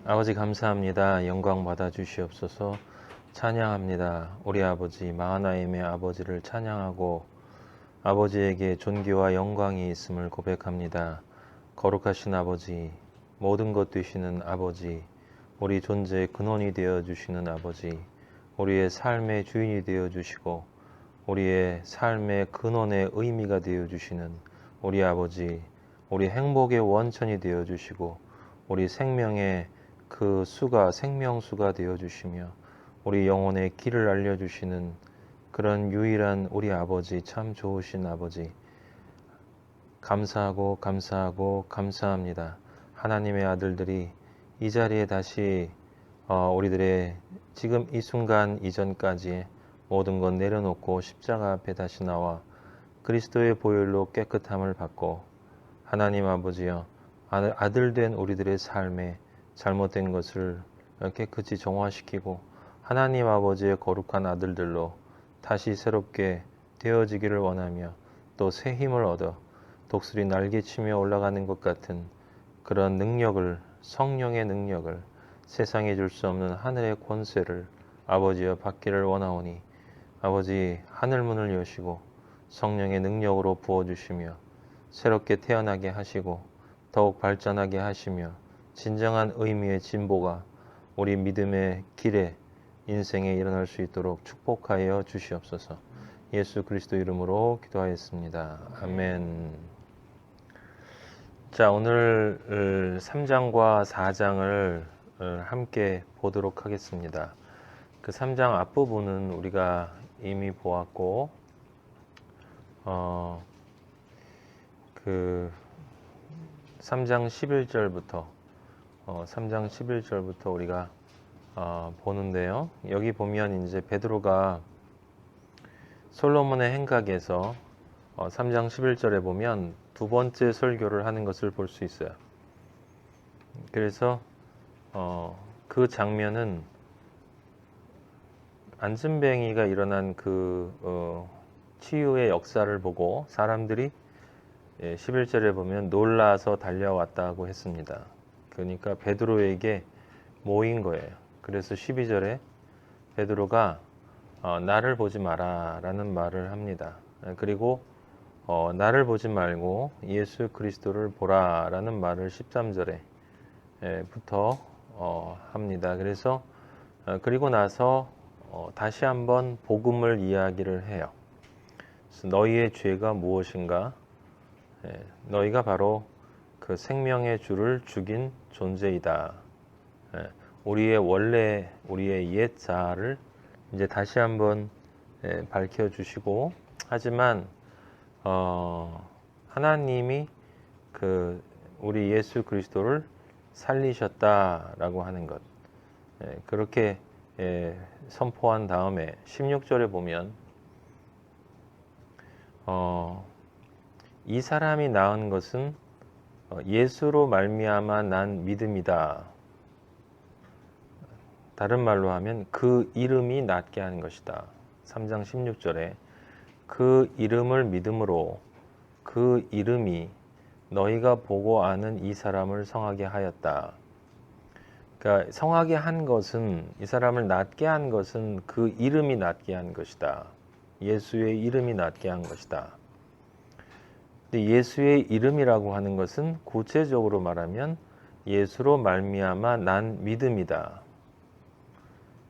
아버지 감사합니다. 영광 받아 주시옵소서. 찬양합니다. 우리 아버지 마하나임의 아버지를 찬양하고 아버지에게 존귀와 영광이 있음을 고백합니다. 거룩하신 아버지, 모든 것 되시는 아버지, 우리 존재의 근원이 되어 주시는 아버지, 우리의 삶의 주인이 되어 주시고 우리의 삶의 근원의 의미가 되어 주시는 우리 아버지, 우리 행복의 원천이 되어 주시고 우리 생명의 그 수가 생명수가 되어 주시며 우리 영혼의 길을 알려 주시는 그런 유일한 우리 아버지, 참 좋으신 아버지, 감사하고 감사하고 감사합니다. 하나님의 아들들이 이 자리에 다시 우리들의 지금 이 순간 이전까지의 모든 것 내려놓고 십자가 앞에 다시 나와 그리스도의 보혈로 깨끗함을 받고 하나님 아버지여, 아들된 우리들의 삶에 잘못된 것을 깨끗이 정화시키고 하나님 아버지의 거룩한 아들들로 다시 새롭게 되어지기를 원하며 또 새 힘을 얻어 독수리 날개치며 올라가는 것 같은 그런 능력을, 성령의 능력을, 세상에 줄 수 없는 하늘의 권세를 아버지여 받기를 원하오니 아버지 하늘문을 여시고 성령의 능력으로 부어주시며 새롭게 태어나게 하시고 더욱 발전하게 하시며 진정한 의미의 진보가 우리 믿음의 길에 인생에 일어날 수 있도록 축복하여 주시옵소서. 예수 그리스도 이름으로 기도하였습니다. 아멘. 자, 오늘 3장과 4장을 함께 보도록 하겠습니다. 그 3장 앞부분은 우리가 이미 보았고 그 3장 11절부터 우리가 보는데요. 여기 보면 이제 베드로가 솔로몬의 행각에서 3장 11절에 보면 두 번째 설교를 하는 것을 볼 수 있어요. 그래서 그 장면은 안진뱅이가 일어난 그 치유의 역사를 보고 사람들이 11절에 보면 놀라서 달려왔다고 했습니다. 그러니까 베드로에게 모인 거예요. 그래서 12절에 베드로가 나를 보지 마라 라는 말을 합니다. 그리고 나를 보지 말고 예수 그리스도를 보라 라는 말을 13절에 부터 합니다. 그래서 그리고 나서 다시 한번 복음을 이야기를 해요. 너희의 죄가 무엇인가? 너희가 바로 그 생명의 주를 죽인 존재이다. 우리의 옛 자아를 이제 다시 한번 밝혀주시고, 하지만 하나님이 그 우리 예수 그리스도를 살리셨다라고 하는 것, 그렇게 선포한 다음에 16절에 보면 이 사람이 낳은 것은 예수로 말미암아 난 믿음이다. 다른 말로 하면 그 이름이 낫게 하는 것이다. 3장 16절에 그 이름을 믿음으로 그 이름이 너희가 보고 아는 이 사람을 성하게 하였다. 그러니까 성하게 한 것은, 이 사람을 낫게 한 것은 그 이름이 낫게 한 것이다. 예수의 이름이 낫게 한 것이다. 근데 예수의 이름이라고 하는 것은 구체적으로 말하면 예수로 말미암아 난 믿음이다.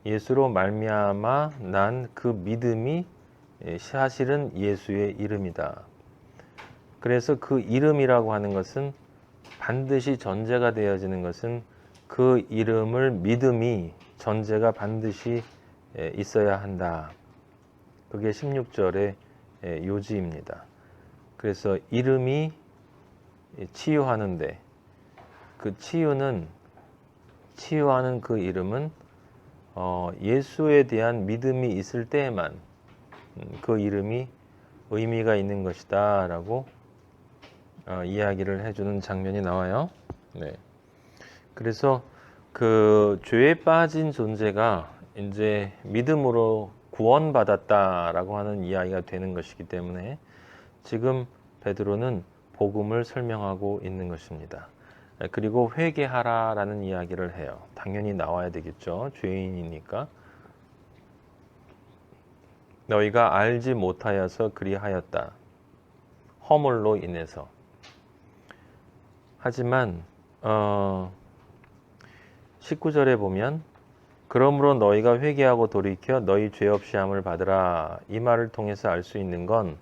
예수로 말미암아 난 그 믿음이 사실은 예수의 이름이다. 그래서 그 이름이라고 하는 것은 반드시 전제가 되어지는 것은 그 이름을 믿음이 전제가 반드시 있어야 한다. 그게 16절의 요지입니다. 그래서 이름이 치유하는데 그 치유하는 그 이름은 예수에 대한 믿음이 있을 때에만 그 이름이 의미가 있는 것이다 라고 이야기를 해주는 장면이 나와요. 네. 그래서 그 죄에 빠진 존재가 이제 믿음으로 구원받았다라고 하는 이야기가 되는 것이기 때문에 지금 베드로는 복음을 설명하고 있는 것입니다. 그리고 회개하라라는 이야기를 해요. 당연히 나와야 되겠죠. 죄인이니까. 너희가 알지 못하여서 그리하였다. 허물로 인해서. 하지만 19절에 보면 그러므로 너희가 회개하고 돌이켜 너희 죄 없이 함을 받으라. 이 말을 통해서 알 수 있는 건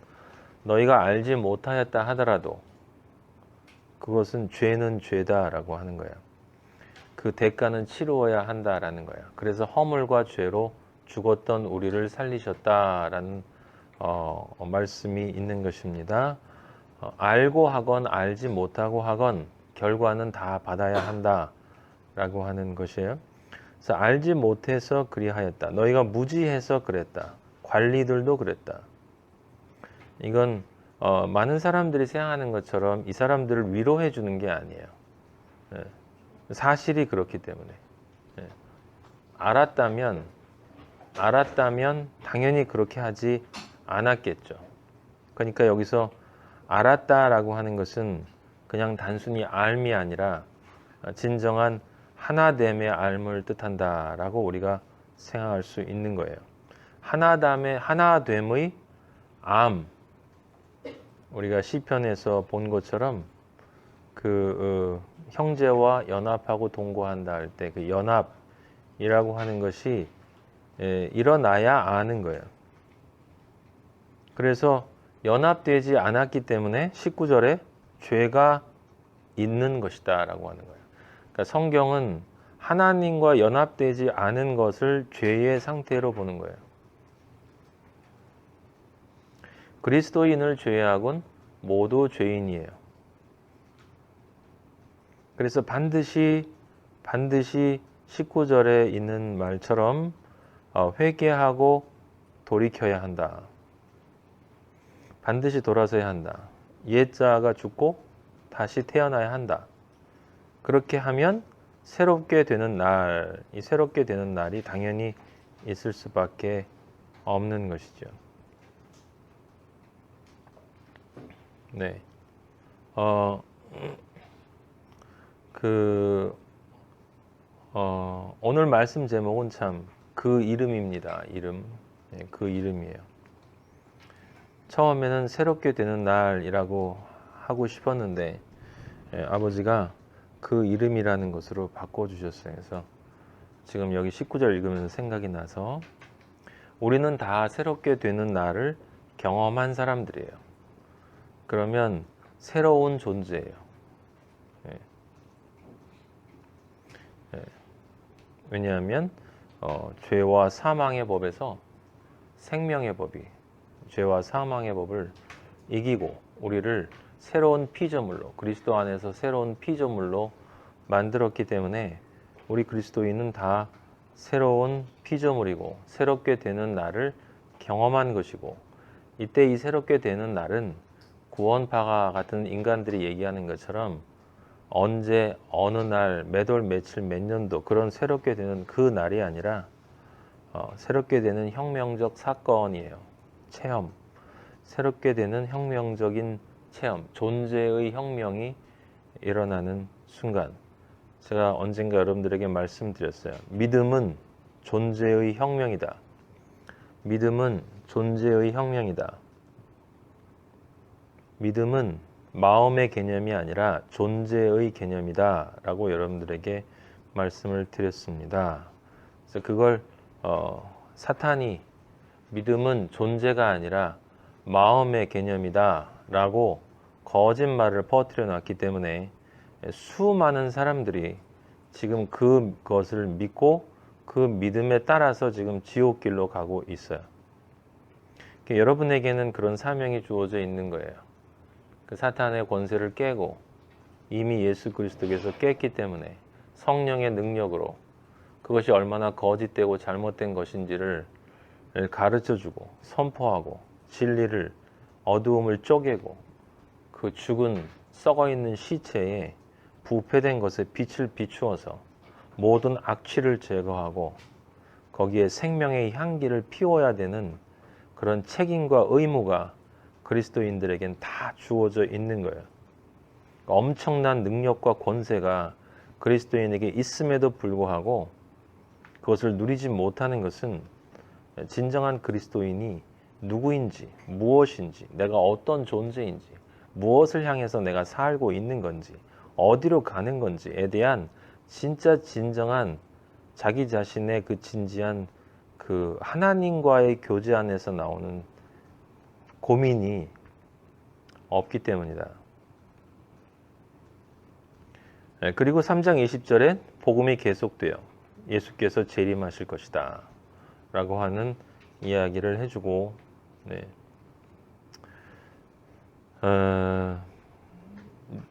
너희가 알지 못하였다 하더라도 그것은 죄는 죄다라고 하는 거예요. 그 대가는 치루어야 한다라는 거예요. 그래서 허물과 죄로 죽었던 우리를 살리셨다라는 말씀이 있는 것입니다. 알고 하건 알지 못하고 하건 결과는 다 받아야 한다라고 하는 것이에요. 그래서 알지 못해서 그리하였다. 너희가 무지해서 그랬다. 관리들도 그랬다. 이건 많은 사람들이 생각하는 것처럼 이 사람들을 위로해 주는 게 아니에요. 사실이 그렇기 때문에. 알았다면 당연히 그렇게 하지 않았겠죠. 그러니까 여기서 알았다라고 하는 것은 그냥 단순히 알미 아니라 진정한 하나됨의 알을 뜻한다라고 우리가 생각할 수 있는 거예요. 하나됨의 암, 우리가 시편에서 본 것처럼 그 형제와 연합하고 동거한다 할 때 그 연합이라고 하는 것이 일어나야 아는 거예요. 그래서 연합되지 않았기 때문에 19절에 죄가 있는 것이다 라고 하는 거예요. 그러니까 성경은 하나님과 연합되지 않은 것을 죄의 상태로 보는 거예요. 그리스도인을 제외하곤 모두 죄인이에요. 그래서 반드시 19절에 있는 말처럼 회개하고 돌이켜야 한다. 반드시 돌아서야 한다. 옛자가 죽고 다시 태어나야 한다. 그렇게 하면 새롭게 되는 날, 이 새롭게 되는 날이 당연히 있을 수밖에 없는 것이죠. 네. 오늘 말씀 제목은 참 그 이름입니다. 이름. 네, 그 이름이에요. 처음에는 새롭게 되는 날이라고 하고 싶었는데 아버지가 그 이름이라는 것으로 바꿔주셨어요. 그래서 지금 여기 19절 읽으면서 생각이 나서 우리는 다 새롭게 되는 날을 경험한 사람들이에요. 그러면 새로운 존재예요. 왜냐하면 죄와 사망의 법에서 생명의 법이 죄와 사망의 법을 이기고 우리를 새로운 피조물로 그리스도 안에서 새로운 피조물로 만들었기 때문에 우리 그리스도인은 다 새로운 피조물이고 새롭게 되는 날을 경험한 것이고 이때 이 새롭게 되는 날은 구원파가 같은 인간들이 얘기하는 것처럼 언제 어느 날 몇 월 며칠 몇 년도 그런 새롭게 되는 그 날이 아니라 새롭게 되는 혁명적 사건이에요. 체험. 새롭게 되는 혁명적인 체험. 존재의 혁명이 일어나는 순간. 제가 언젠가 여러분들에게 말씀드렸어요. 믿음은 존재의 혁명이다. 믿음은 존재의 혁명이다. 믿음은 마음의 개념이 아니라 존재의 개념이다 라고 여러분들에게 말씀을 드렸습니다. 그래서 그걸 사탄이 믿음은 존재가 아니라 마음의 개념이다 라고 거짓말을 퍼뜨려 놨기 때문에 수많은 사람들이 지금 그것을 믿고 그 믿음에 따라서 지금 지옥길로 가고 있어요. 여러분에게는 그런 사명이 주어져 있는 거예요. 그 사탄의 권세를 깨고 이미 예수 그리스도께서 깼기 때문에 성령의 능력으로 그것이 얼마나 거짓되고 잘못된 것인지를 가르쳐주고 선포하고 진리를 어두움을 쪼개고 그 죽은 썩어있는 시체에 부패된 것에 빛을 비추어서 모든 악취를 제거하고 거기에 생명의 향기를 피워야 되는 그런 책임과 의무가 그리스도인들에겐 다 주어져 있는 거예요. 엄청난 능력과 권세가 그리스도인에게 있음에도 불구하고 그것을 누리지 못하는 것은 진정한 그리스도인이 누구인지, 무엇인지, 내가 어떤 존재인지, 무엇을 향해서 내가 살고 있는 건지, 어디로 가는 건지에 대한 진짜 진정한 자기 자신의 그 진지한 그 하나님과의 교제 안에서 나오는 고민이 없기 때문이다. 그리고 3장 20절에 복음이 계속돼요. 예수께서 재림하실 것이다 라고 하는 이야기를 해주고,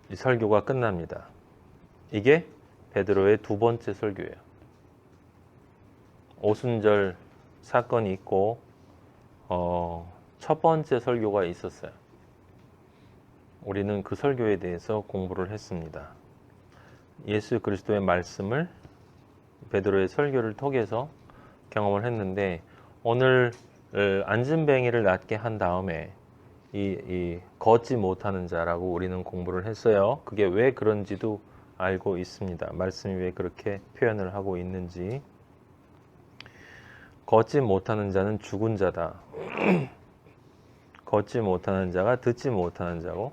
이 설교가 끝납니다. 이게 베드로의 두 번째 설교예요. 오순절 사건이 있고 첫 번째 설교가 있었어요. 우리는 그 설교에 대해서 공부를 했습니다. 예수 그리스도의 말씀을 베드로의 설교를 통해서 경험을 했는데, 오늘 안진뱅이를 낫게 한 다음에 이 걷지 못하는 자라고 우리는 공부를 했어요. 그게 왜 그런지도 알고 있습니다. 말씀이 왜 그렇게 표현을 하고 있는지. 걷지 못하는 자는 죽은 자다. 걷지 못하는 자가 듣지 못하는 자고,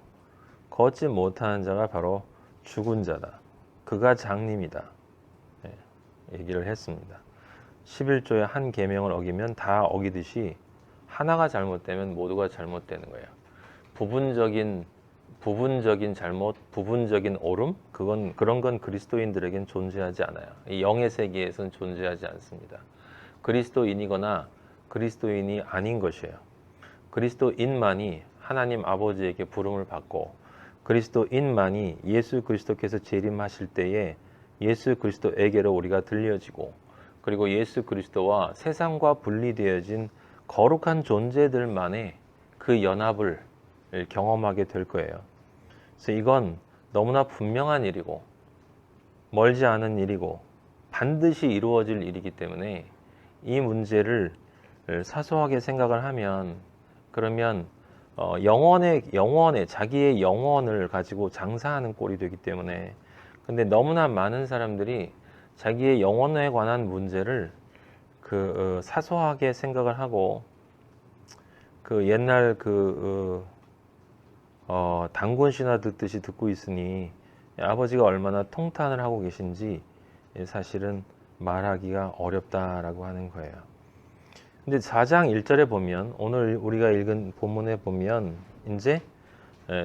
걷지 못하는 자가 바로 죽은 자다. 그가 장님이다. 얘기를 했습니다. 11조의 한 계명을 어기면 다 어기듯이 하나가 잘못되면 모두가 잘못되는 거예요. 부분적인 잘못, 부분적인 옳음, 그런 건 그리스도인들에겐 존재하지 않아요. 이 영의 세계에서는 존재하지 않습니다. 그리스도인이거나 그리스도인이 아닌 것이에요. 그리스도인만이 하나님 아버지에게 부름을 받고, 그리스도인만이 예수 그리스도께서 재림하실 때에 예수 그리스도에게로 우리가 들려지고, 그리고 예수 그리스도와 세상과 분리되어진 거룩한 존재들만의 그 연합을 경험하게 될 거예요. 그래서 이건 너무나 분명한 일이고 멀지 않은 일이고 반드시 이루어질 일이기 때문에 이 문제를 사소하게 생각을 하면, 그러면 영원의 자기의 영혼을 가지고 장사하는 꼴이 되기 때문에, 근데 너무나 많은 사람들이 자기의 영혼에 관한 문제를 사소하게 생각을 하고, 옛날 단군 신화 듣듯이 듣고 있으니 아버지가 얼마나 통탄을 하고 계신지 사실은 말하기가 어렵다라고 하는 거예요. 근데 4장 1절에 보면, 오늘 우리가 읽은 본문에 보면 이제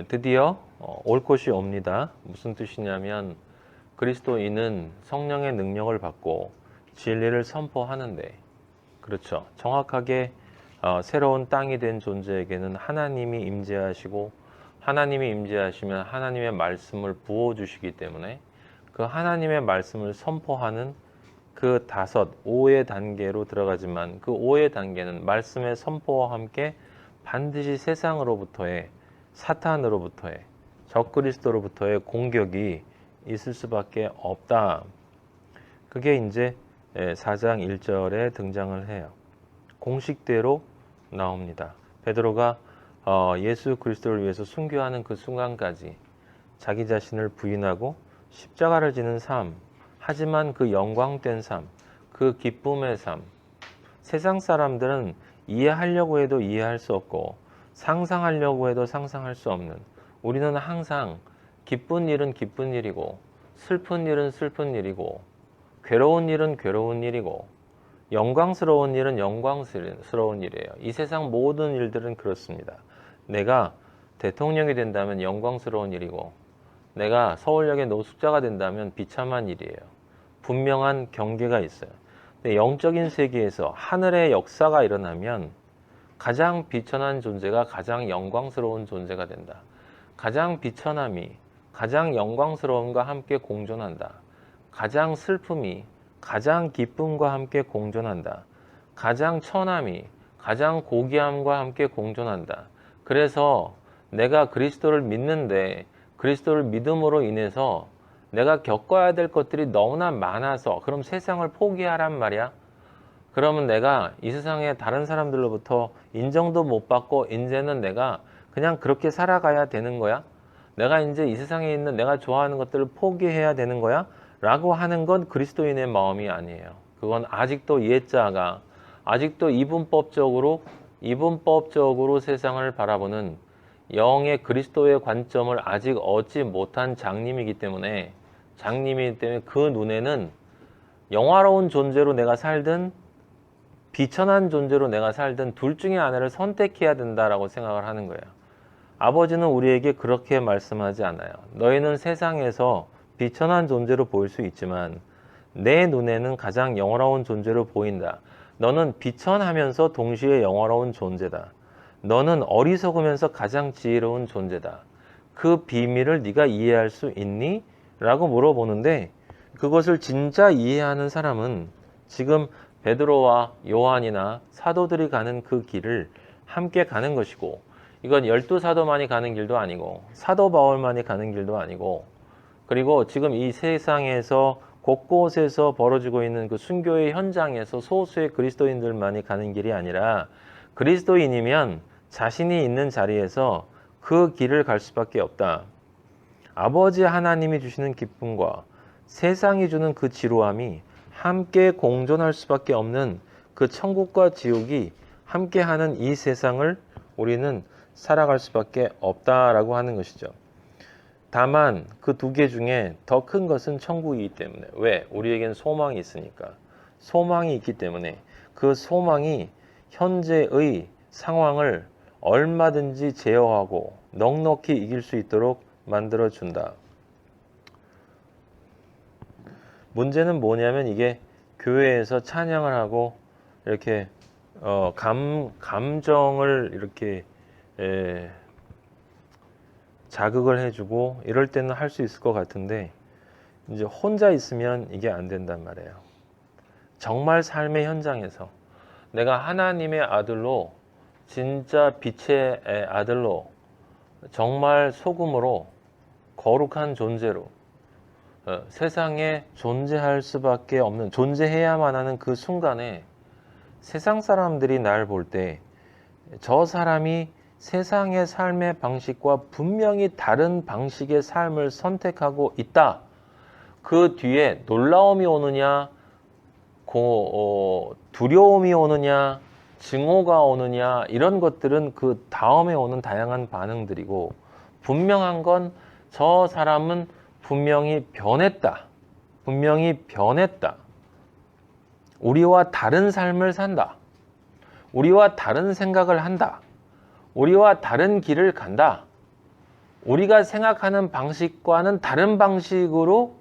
드디어 올 것이 옵니다. 무슨 뜻이냐면, 그리스도인은 성령의 능력을 받고 진리를 선포하는데, 그렇죠, 정확하게 새로운 땅이 된 존재에게는 하나님이 임재하시고, 하나님이 임재하시면 하나님의 말씀을 부어주시기 때문에 그 하나님의 말씀을 선포하는 그 5의 단계로 들어가지만, 그 5의 단계는 말씀의 선포와 함께 반드시 세상으로부터의, 사탄으로부터의, 적그리스도로부터의 공격이 있을 수밖에 없다. 그게 이제 4장 1절에 등장을 해요. 공식대로 나옵니다. 베드로가 예수 그리스도를 위해서 순교하는 그 순간까지 자기 자신을 부인하고 십자가를 지는 삶, 하지만 그 영광된 삶, 그 기쁨의 삶, 세상 사람들은 이해하려고 해도 이해할 수 없고 상상하려고 해도 상상할 수 없는, 우리는 항상 기쁜 일은 기쁜 일이고 슬픈 일은 슬픈 일이고 괴로운 일은 괴로운 일이고 영광스러운 일은 영광스러운 일이에요. 이 세상 모든 일들은 그렇습니다. 내가 대통령이 된다면 영광스러운 일이고, 내가 서울역의 노숙자가 된다면 비참한 일이에요. 분명한 경계가 있어요. 근데 영적인 세계에서 하늘의 역사가 일어나면 가장 비천한 존재가 가장 영광스러운 존재가 된다. 가장 비천함이 가장 영광스러움과 함께 공존한다. 가장 슬픔이 가장 기쁨과 함께 공존한다. 가장 천함이 가장 고귀함과 함께 공존한다. 그래서 내가 그리스도를 믿는데, 그리스도를 믿음으로 인해서 내가 겪어야 될 것들이 너무나 많아서, 그럼 세상을 포기하란 말이야? 그러면 내가 이 세상에 다른 사람들로부터 인정도 못 받고 이제는 내가 그냥 그렇게 살아가야 되는 거야? 내가 이제 이 세상에 있는 내가 좋아하는 것들을 포기해야 되는 거야? 라고 하는 건 그리스도인의 마음이 아니에요. 그건 아직도 옛자가, 아직도 이분법적으로 세상을 바라보는 영의 그리스도의 관점을 아직 얻지 못한 장님이기 때문에, 그 눈에는 영화로운 존재로 내가 살든 비천한 존재로 내가 살든 둘 중에 하나를 선택해야 된다라고 생각을 하는 거예요. 아버지는 우리에게 그렇게 말씀하지 않아요. 너희는 세상에서 비천한 존재로 보일 수 있지만 내 눈에는 가장 영화로운 존재로 보인다. 너는 비천하면서 동시에 영화로운 존재다. 너는 어리석으면서 가장 지혜로운 존재다. 그 비밀을 네가 이해할 수 있니? 라고 물어보는데, 그것을 진짜 이해하는 사람은 지금 베드로와 요한이나 사도들이 가는 그 길을 함께 가는 것이고, 이건 12사도만이 가는 길도 아니고 사도 바울만이 가는 길도 아니고, 그리고 지금 이 세상에서 곳곳에서 벌어지고 있는 그 순교의 현장에서 소수의 그리스도인들만이 가는 길이 아니라, 그리스도인이면 자신이 있는 자리에서 그 길을 갈 수밖에 없다. 아버지 하나님이 주시는 기쁨과 세상이 주는 그 지루함이 함께 공존할 수밖에 없는 그 천국과 지옥이 함께하는 이 세상을 우리는 살아갈 수밖에 없다라고 하는 것이죠. 다만 그 두 개 중에 더 큰 것은 천국이기 때문에. 왜? 우리에겐 소망이 있으니까. 소망이 있기 때문에 그 소망이 현재의 상황을 얼마든지 제어하고 넉넉히 이길 수 있도록 만들어준다. 문제는 뭐냐면, 이게 교회에서 찬양을 하고 이렇게 감정을 이렇게 자극을 해주고 이럴 때는 할 수 있을 것 같은데, 이제 혼자 있으면 이게 안 된단 말이에요. 정말 삶의 현장에서 내가 하나님의 아들로, 진짜 빛의 아들로, 정말 소금으로 거룩한 존재로 세상에 존재할 수밖에 없는, 존재해야만 하는 그 순간에 세상 사람들이 날 볼 때 저 사람이 세상의 삶의 방식과 분명히 다른 방식의 삶을 선택하고 있다. 그 뒤에 놀라움이 오느냐, 두려움이 오느냐, 증오가 오느냐, 이런 것들은 그 다음에 오는 다양한 반응들이고, 분명한 건 저 사람은 분명히 변했다. 우리와 다른 삶을 산다. 우리와 다른 생각을 한다. 우리와 다른 길을 간다. 우리가 생각하는 방식과는 다른 방식으로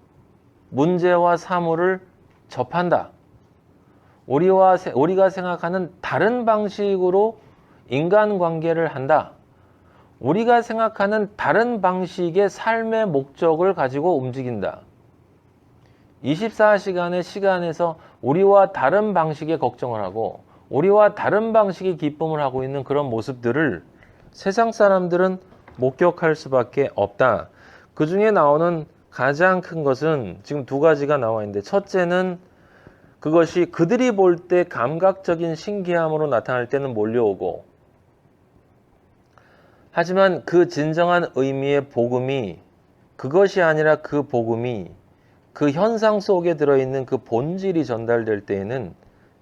문제와 사물을 접한다. 우리가 생각하는 다른 방식으로 인간관계를 한다. 우리가 생각하는 다른 방식의 삶의 목적을 가지고 움직인다. 24시간의 시간에서 우리와 다른 방식의 걱정을 하고 우리와 다른 방식의 기쁨을 하고 있는 그런 모습들을 세상 사람들은 목격할 수밖에 없다. 그 중에 나오는 가장 큰 것은 지금 두 가지가 나와 있는데, 첫째는 그것이 그들이 볼 때 감각적인 신기함으로 나타날 때는 몰려오고, 하지만 그 진정한 의미의 복음이, 그것이 아니라 그 복음이 그 현상 속에 들어있는 그 본질이 전달될 때에는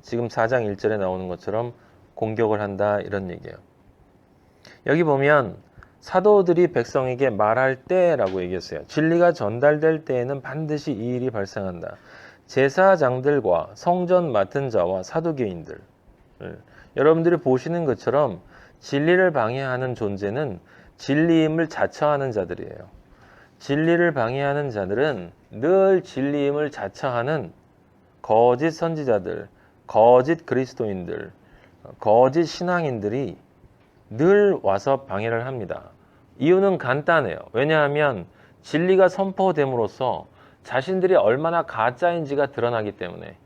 지금 4장 1절에 나오는 것처럼 공격을 한다, 이런 얘기예요. 여기 보면 사도들이 백성에게 말할 때라고 얘기했어요. 진리가 전달될 때에는 반드시 이 일이 발생한다. 제사장들과 성전 맡은 자와 사두개인들, 여러분들이 보시는 것처럼 진리를 방해하는 존재는 진리임을 자처하는 자들이에요. 진리를 방해하는 자들은 늘 진리임을 자처하는 거짓 선지자들, 거짓 그리스도인들, 거짓 신앙인들이 늘 와서 방해를 합니다. 이유는 간단해요. 왜냐하면 진리가 선포됨으로써 자신들이 얼마나 가짜인지가 드러나기 때문에,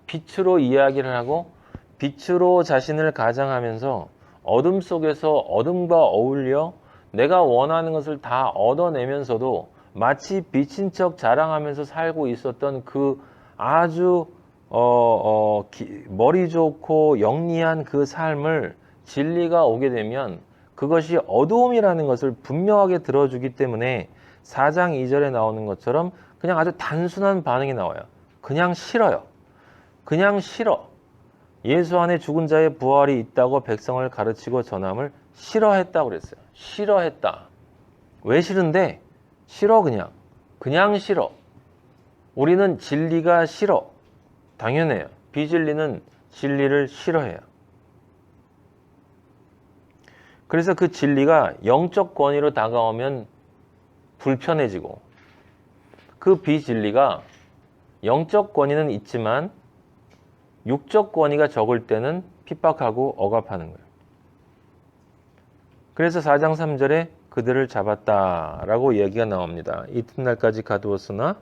빛으로 이야기를 하고 빛으로 자신을 가장하면서 어둠 속에서 어둠과 어울려 내가 원하는 것을 다 얻어내면서도 마치 빛인 척 자랑하면서 살고 있었던 그 아주 머리 좋고 영리한 그 삶을 진리가 오게 되면 그것이 어두움이라는 것을 분명하게 들어주기 때문에 4장 2절에 나오는 것처럼 그냥 아주 단순한 반응이 나와요. 그냥 싫어요. 그냥 싫어. 예수 안에 죽은 자의 부활이 있다고 백성을 가르치고 전함을 싫어했다고 그랬어요. 싫어했다. 왜 싫은데? 싫어 그냥. 그냥 싫어. 우리는 진리가 싫어. 당연해요. 비진리는 진리를 싫어해요. 그래서 그 진리가 영적 권위로 다가오면 불편해지고 그 비진리가 영적 권위는 있지만 육적 권위가 적을 때는 핍박하고 억압하는 거예요. 그래서 4장 3절에 그들을 잡았다라고 이야기가 나옵니다. 이튿날까지 가두었으나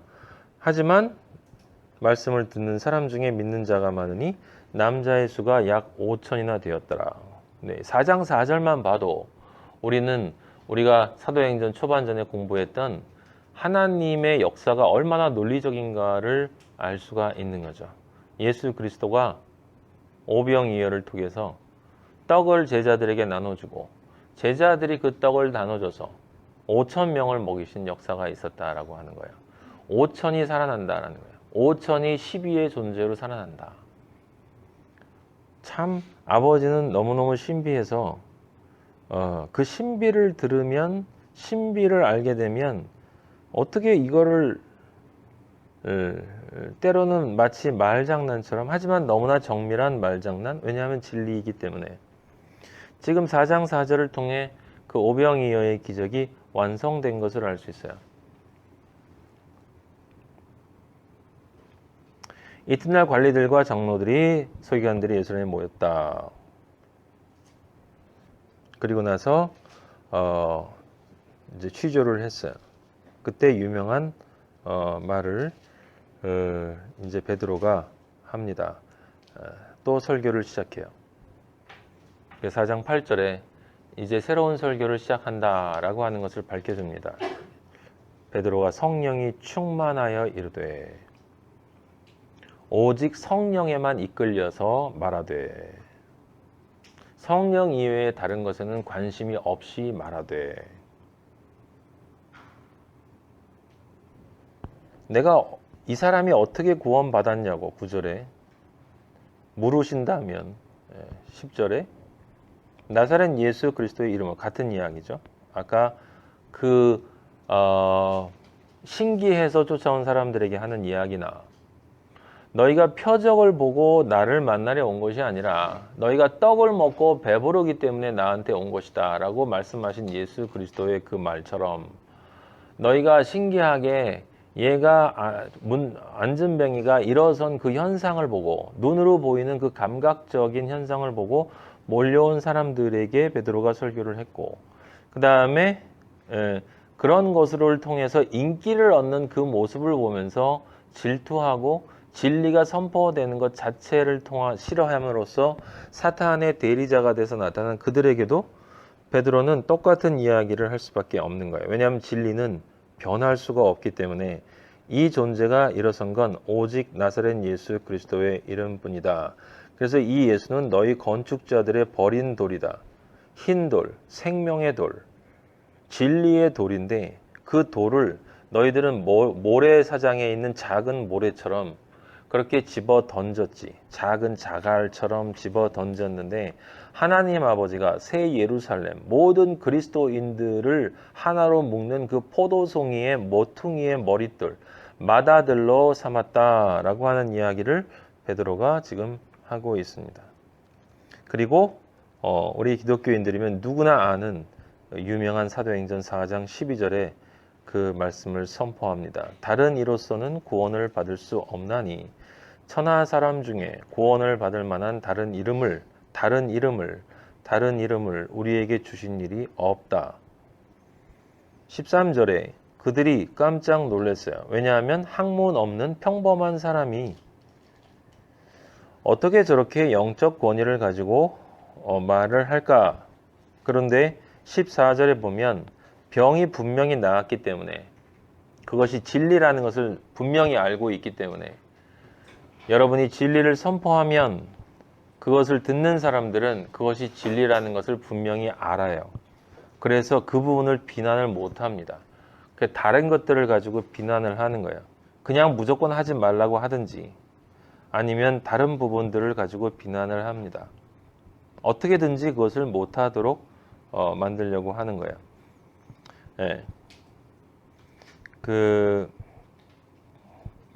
하지만 말씀을 듣는 사람 중에 믿는 자가 많으니 남자의 수가 약 5천이나 되었더라. 네, 4장 4절만 봐도 우리가 사도행전 초반전에 공부했던 하나님의 역사가 얼마나 논리적인가를 알 수가 있는 거죠. 예수 그리스도가 오병이어를 통해서 떡을 제자들에게 나눠주고 제자들이 그 떡을 나눠줘서 5천 명을 먹이신 역사가 있었다라고 하는 거예요. 5천이 살아난다라는 거예요. 5천이 12의 존재로 살아난다. 참 아버지는 너무너무 신비해서 그 신비를 들으면 신비를 알게 되면 어떻게 이거를 때로는 마치 말장난처럼 하지만 너무나 정밀한 말장난 왜냐하면 진리이기 때문에 지금 4장 4절을 통해 그 오병이어의 기적이 완성된 것을 알 수 있어요. 이튿날 관리들과 장로들이 서기관들이 예루살렘에 모였다. 그리고 나서 이제 취조를 했어요. 그때 유명한 말을 이제 베드로가 합니다. 또 설교를 시작해요. 4장 8절에 이제 새로운 설교를 시작한다라고 하는 것을 밝혀줍니다. 베드로가 성령이 충만하여 이르되 오직 성령에만 이끌려서 말하되 성령 이외의 다른 것에는 관심이 없이 말하되 내가 이 사람이 어떻게 구원받았냐고 9절에 물으신다면 10절에 나사렛 예수 그리스도의 이름으로 같은 이야기죠. 아까 신기해서 쫓아온 사람들에게 하는 이야기나 너희가 표적을 보고 나를 만나려 온 것이 아니라 너희가 떡을 먹고 배부르기 때문에 나한테 온 것이다 라고 말씀하신 예수 그리스도의 그 말처럼 너희가 신기하게 얘가 안전뱅이가 일어선 그 현상을 보고 눈으로 보이는 그 감각적인 현상을 보고 몰려온 사람들에게 베드로가 설교를 했고 그 다음에 그런 것을 통해서 인기를 얻는 그 모습을 보면서 질투하고 진리가 선포되는 것 자체를 싫어함으로써 사탄의 대리자가 돼서 나타난 그들에게도 베드로는 똑같은 이야기를 할 수밖에 없는 거예요. 왜냐하면 진리는 변할 수가 없기 때문에 이 존재가 일어선 건 오직 나사렛 예수 그리스도의 이름뿐이다. 그래서 이 예수는 너희 건축자들의 버린 돌이다. 흰 돌, 생명의 돌, 진리의 돌인데 그 돌을 너희들은 모래사장에 있는 작은 모래처럼 그렇게 집어 던졌지. 작은 자갈처럼 집어 던졌는데 하나님 아버지가 새 예루살렘 모든 그리스도인들을 하나로 묶는 그 포도송이의 모퉁이의 머릿돌 맏아들로 삼았다라고 하는 이야기를 베드로가 지금 하고 있습니다. 그리고 우리 기독교인들이면 누구나 아는 유명한 사도행전 4장 12절에 그 말씀을 선포합니다. 다른 이로서는 구원을 받을 수 없나니 천하 사람 중에 구원을 받을 만한 다른 이름을 우리에게 주신 일이 없다. 13절에 그들이 깜짝 놀랐어요. 왜냐하면 학문 없는 평범한 사람이 어떻게 저렇게 영적 권위를 가지고 말을 할까? 그런데 14절에 보면 병이 분명히 나았기 때문에 그것이 진리라는 것을 분명히 알고 있기 때문에 여러분이 진리를 선포하면 그것을 듣는 사람들은 그것이 진리라는 것을 분명히 알아요. 그래서 그 부분을 비난을 못 합니다. 다른 것들을 가지고 비난을 하는 거예요. 그냥 무조건 하지 말라고 하든지 아니면 다른 부분들을 가지고 비난을 합니다. 어떻게든지 그것을 못하도록 만들려고 하는 거예요. 예.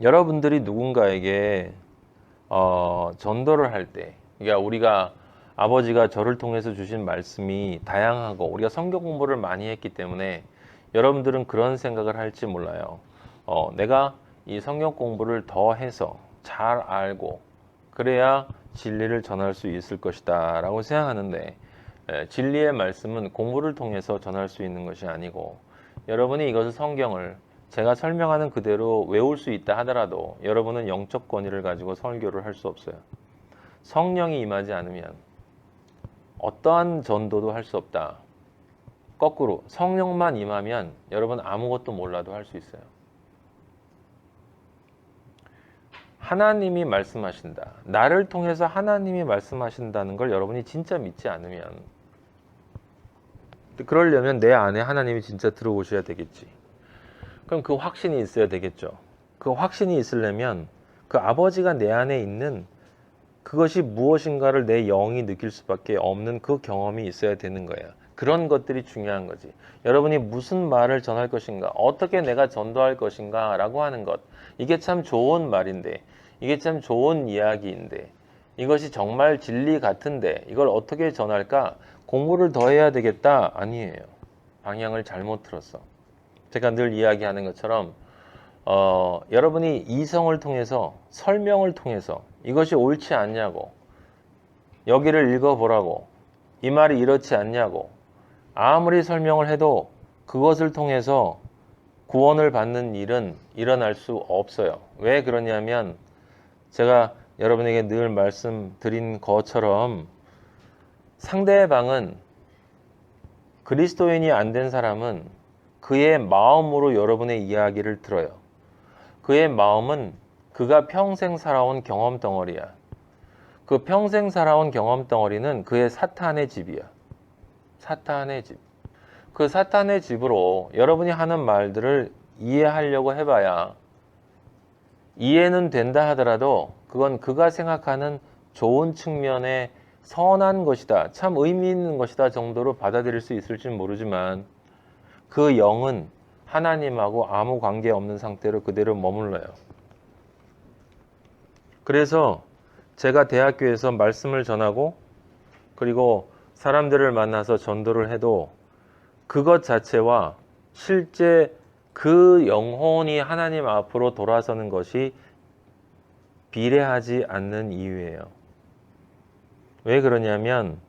여러분들이 누군가에게 전도를 할 때, 그러니까 우리가 아버지가 저를 통해서 주신 말씀이 다양하고 우리가 성경 공부를 많이 했기 때문에 여러분들은 그런 생각을 할지 몰라요. 내가 이 성경 공부를 더 해서 잘 알고 그래야 진리를 전할 수 있을 것이다 라고 생각하는데, 진리의 말씀은 공부를 통해서 전할 수 있는 것이 아니고, 여러분이 이것을 성경을 제가 설명하는 그대로 외울 수 있다 하더라도 여러분은 영적 권위를 가지고 설교를 할 수 없어요. 성령이 임하지 않으면 어떠한 전도도 할 수 없다. 거꾸로 성령만 임하면 여러분 아무것도 몰라도 할 수 있어요. 하나님이 말씀하신다. 나를 통해서 하나님이 말씀하신다는 걸 여러분이 진짜 믿지 않으면, 그러려면 내 안에 하나님이 진짜 들어오셔야 되겠지. 그럼 그 확신이 있어야 되겠죠. 그 확신이 있으려면 그 아버지가 내 안에 있는 그것이 무엇인가를 내 영이 느낄 수밖에 없는 그 경험이 있어야 되는 거예요. 그런 것들이 중요한 거지. 여러분이 무슨 말을 전할 것인가, 어떻게 내가 전도할 것인가 라고 하는 것, 이게 참 좋은 말인데, 이게 참 좋은 이야기인데, 이것이 정말 진리 같은데 이걸 어떻게 전할까? 공부를 더 해야 되겠다? 아니에요. 방향을 잘못 틀었어. 제가 늘 이야기하는 것처럼 여러분이 이성을 통해서, 설명을 통해서 이것이 옳지 않냐고, 여기를 읽어보라고, 이 말이 이렇지 않냐고 아무리 설명을 해도 그것을 통해서 구원을 받는 일은 일어날 수 없어요. 왜 그러냐면, 제가 여러분에게 늘 말씀드린 것처럼 상대방은, 그리스도인이 안 된 사람은 그의 마음으로 여러분의 이야기를 들어요. 그의 마음은 그가 평생 살아온 경험 덩어리야. 그 평생 살아온 경험 덩어리는 그의 사탄의 집이야. 사탄의 집. 그 사탄의 집으로 여러분이 하는 말들을 이해하려고 해봐야, 이해는 된다 하더라도 그건 그가 생각하는 좋은 측면의 선한 것이다, 참 의미 있는 것이다 정도로 받아들일 수 있을지 모르지만, 그 영은 하나님하고 아무 관계 없는 상태로 그대로 머물러요. 그래서 제가 대학교에서 말씀을 전하고 그리고 사람들을 만나서 전도를 해도 그것 자체와 실제 그 영혼이 하나님 앞으로 돌아서는 것이 비례하지 않는 이유예요. 왜 그러냐면,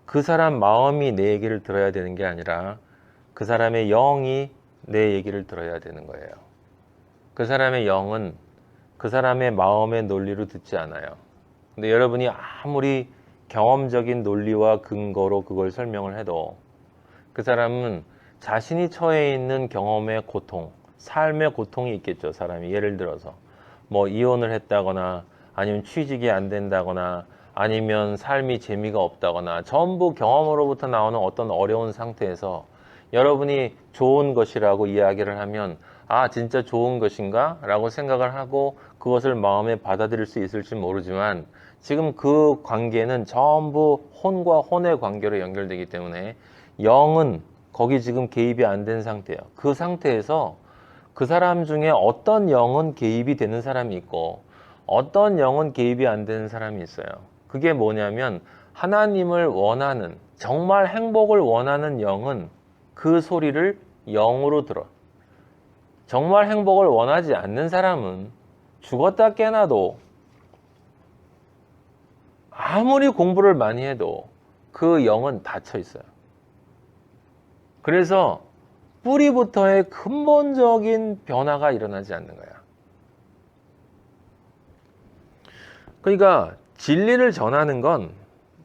그 사람 마음이 내 얘기를 들어야 되는 게 아니라 그 사람의 영이 내 얘기를 들어야 되는 거예요. 그 사람의 영은 그 사람의 마음의 논리로 듣지 않아요. 근데 여러분이 아무리 경험적인 논리와 근거로 그걸 설명을 해도 그 사람은 자신이 처해 있는 경험의 고통, 삶의 고통이 있겠죠. 사람이 예를 들어서 뭐 이혼을 했다거나, 아니면 취직이 안 된다거나, 아니면 삶이 재미가 없다거나, 전부 경험으로부터 나오는 어떤 어려운 상태에서 여러분이 좋은 것이라고 이야기를 하면, 아 진짜 좋은 것인가? 라고 생각을 하고 그것을 마음에 받아들일 수 있을지 모르지만, 지금 그 관계는 전부 혼과 혼의 관계로 연결되기 때문에 영은 거기 지금 개입이 안 된 상태예요. 그 상태에서 그 사람 중에 어떤 영은 개입이 되는 사람이 있고 어떤 영은 개입이 안 되는 사람이 있어요. 그게 뭐냐면, 하나님을 원하는, 정말 행복을 원하는 영은 그 소리를 영으로 들어. 정말 행복을 원하지 않는 사람은 죽었다 깨나도 아무리 공부를 많이 해도 그 영은 닫혀 있어요. 그래서 뿌리부터의 근본적인 변화가 일어나지 않는 거야. 그러니까 진리를 전하는 건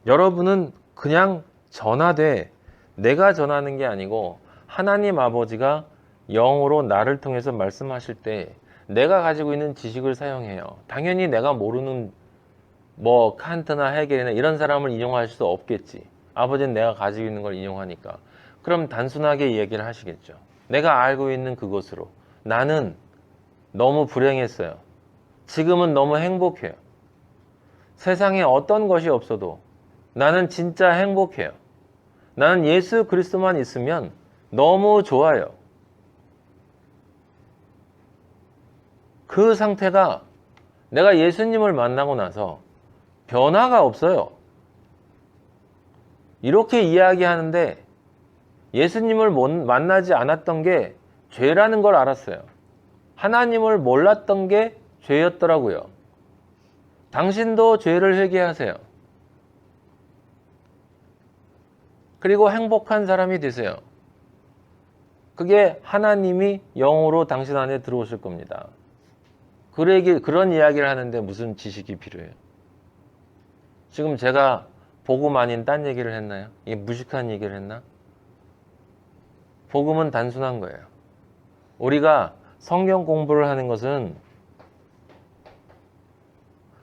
여러분은 그냥 전하되, 내가 전하는 게 아니고 하나님 아버지가 영으로 나를 통해서 말씀하실 때 내가 가지고 있는 지식을 사용해요. 당연히 내가 모르는 뭐 칸트나 헤겔이나 이런 사람을 인용할 수 없겠지. 아버지는 내가 가지고 있는 걸 인용하니까. 그럼 단순하게 얘기를 하시겠죠. 내가 알고 있는 그것으로 나는 너무 불행했어요. 지금은 너무 행복해요. 세상에 어떤 것이 없어도 나는 진짜 행복해요. 나는 예수 그리스도만 있으면 너무 좋아요. 그 상태가 내가 예수님을 만나고 나서 변화가 없어요. 이렇게 이야기하는데 예수님을 만나지 않았던 게 죄라는 걸 알았어요. 하나님을 몰랐던 게 죄였더라고요. 당신도 죄를 회개하세요. 그리고 행복한 사람이 되세요. 그게 하나님이 영으로 당신 안에 들어오실 겁니다. 그런 이야기를 하는데 무슨 지식이 필요해요? 지금 제가 복음 아닌 딴 얘기를 했나요? 이게 무식한 얘기를 했나? 복음은 단순한 거예요. 우리가 성경 공부를 하는 것은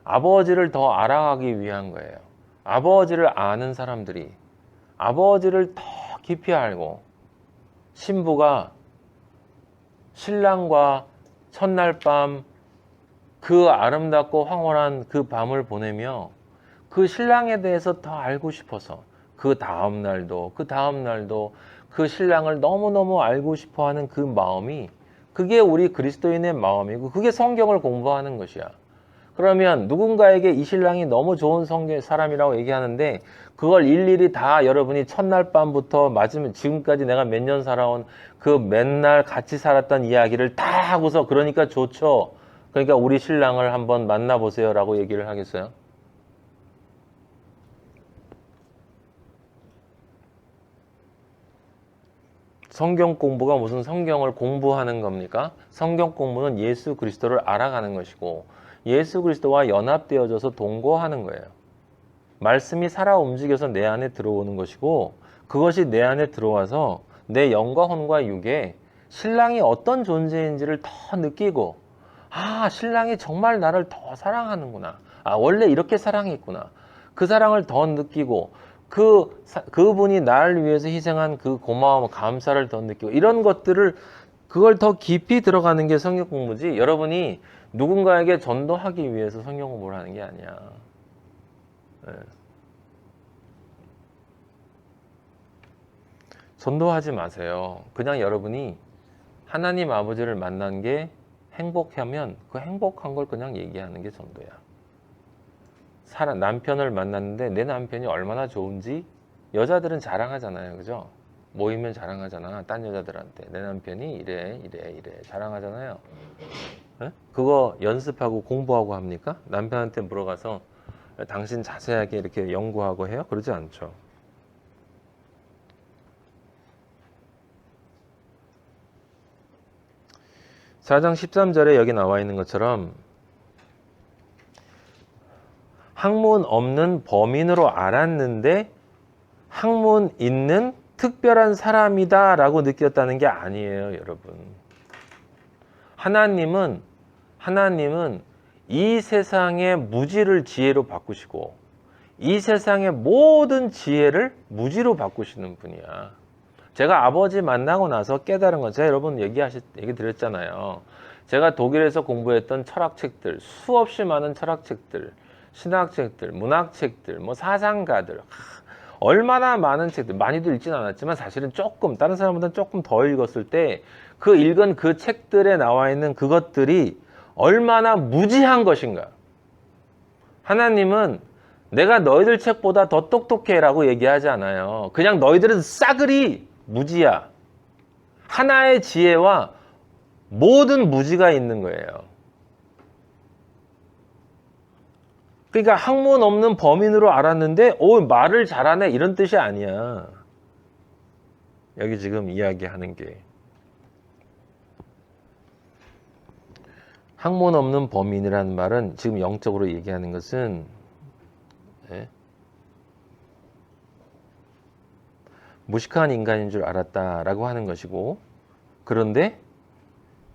아버지를 더 알아가기 위한 거예요. 아버지를 아는 사람들이 아버지를 더 깊이 알고 신부가 신랑과 첫날 밤 그 아름답고 황홀한 그 밤을 보내며 그 신랑에 대해서 더 알고 싶어서 그 다음 날도 그 신랑을 너무너무 알고 싶어하는 그 마음이 그게 우리 그리스도인의 마음이고 그게 성경을 공부하는 것이야. 그러면 누군가에게 이 신랑이 너무 좋은 사람이라고 얘기하는데 그걸 일일이 다 여러분이 첫날 밤부터 맞으면 지금까지 내가 몇 년 살아온 그 맨날 같이 살았던 이야기를 다 하고서 그러니까 좋죠. 그러니까 우리 신랑을 한번 만나보세요 라고 얘기를 하겠어요? 성경 공부가 무슨 성경을 공부하는 겁니까? 성경 공부는 예수 그리스도를 알아가는 것이고 예수 그리스도와 연합되어져서 동거하는 거예요. 말씀이 살아 움직여서 내 안에 들어오는 것이고 그것이 내 안에 들어와서 내 영과 혼과 육에 신랑이 어떤 존재인지를 더 느끼고 신랑이 정말 나를 더 사랑하는구나. 원래 이렇게 사랑했구나. 그 사랑을 더 느끼고 그분이 나를 위해서 희생한 그 고마움, 감사를 더 느끼고 이런 것들을 그걸 더 깊이 들어가는 게 성경 공부지 여러분이 누군가에게 전도하기 위해서 성경 공부를 하는 게 아니야. 네. 전도하지 마세요. 그냥 여러분이 하나님 아버지를 만난 게 행복하면 그 행복한 걸 그냥 얘기하는 게 전도야. 남편을 만났는데 내 남편이 얼마나 좋은지 여자들은 자랑하잖아요. 그죠? 모이면 자랑하잖아. 딴 여자들한테. 내 남편이 이래 자랑하잖아요. 에? 그거 연습하고 공부하고 합니까? 남편한테 물어가서 당신 자세하게 이렇게 연구하고 해요? 그러지 않죠. (4장 13절에) 여기 나와 있는 것처럼 학문 없는 범인으로 알았는데 학문 있는 특별한 사람이다 라고 느꼈다는 게 아니에요, 여러분. 하나님은 이 세상의 무지를 지혜로 바꾸시고 이 세상의 모든 지혜를 무지로 바꾸시는 분이야. 제가 아버지 만나고 나서 깨달은 건 제가 여러분 얘기 드렸잖아요. 제가 독일에서 공부했던 철학책들, 수없이 많은 철학책들, 신학책들, 문학책들, 사상가들, 얼마나 많은 책들, 많이도 읽진 않았지만 사실은 조금, 다른 사람보다는 조금 더 읽었을 때 그 읽은 그 책들에 나와 있는 그것들이 얼마나 무지한 것인가. 하나님은 내가 너희들 책보다 더 똑똑해 라고 얘기하지 않아요. 그냥 너희들은 싸그리 무지야. 하나의 지혜와 모든 무지가 있는 거예요. 그러니까 학문 없는 범인으로 알았는데 말을 잘하네 이런 뜻이 아니야. 여기 지금 이야기하는 게 학문 없는 범인이라는 말은 지금 영적으로 얘기하는 것은 무식한 인간인 줄 알았다라고 하는 것이고 그런데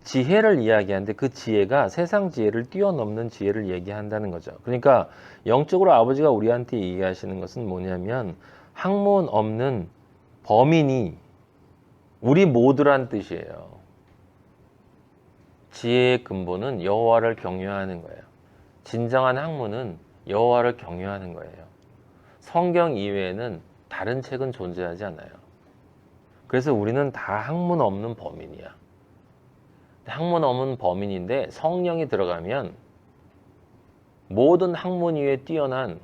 지혜를 이야기하는데 그 지혜가 세상 지혜를 뛰어넘는 지혜를 얘기한다는 거죠. 그러니까 영적으로 아버지가 우리한테 얘기하시는 것은 뭐냐면 학문 없는 범인이 우리 모두란 뜻이에요. 지혜의 근본은 여호와를 경외하는 거예요. 진정한 학문은 여호와를 경외하는 거예요. 성경 이외에는 다른 책은 존재하지 않아요. 그래서 우리는 다 학문 없는 범인이야. 학문 없는 범인인데 성령이 들어가면 모든 학문 위에 뛰어난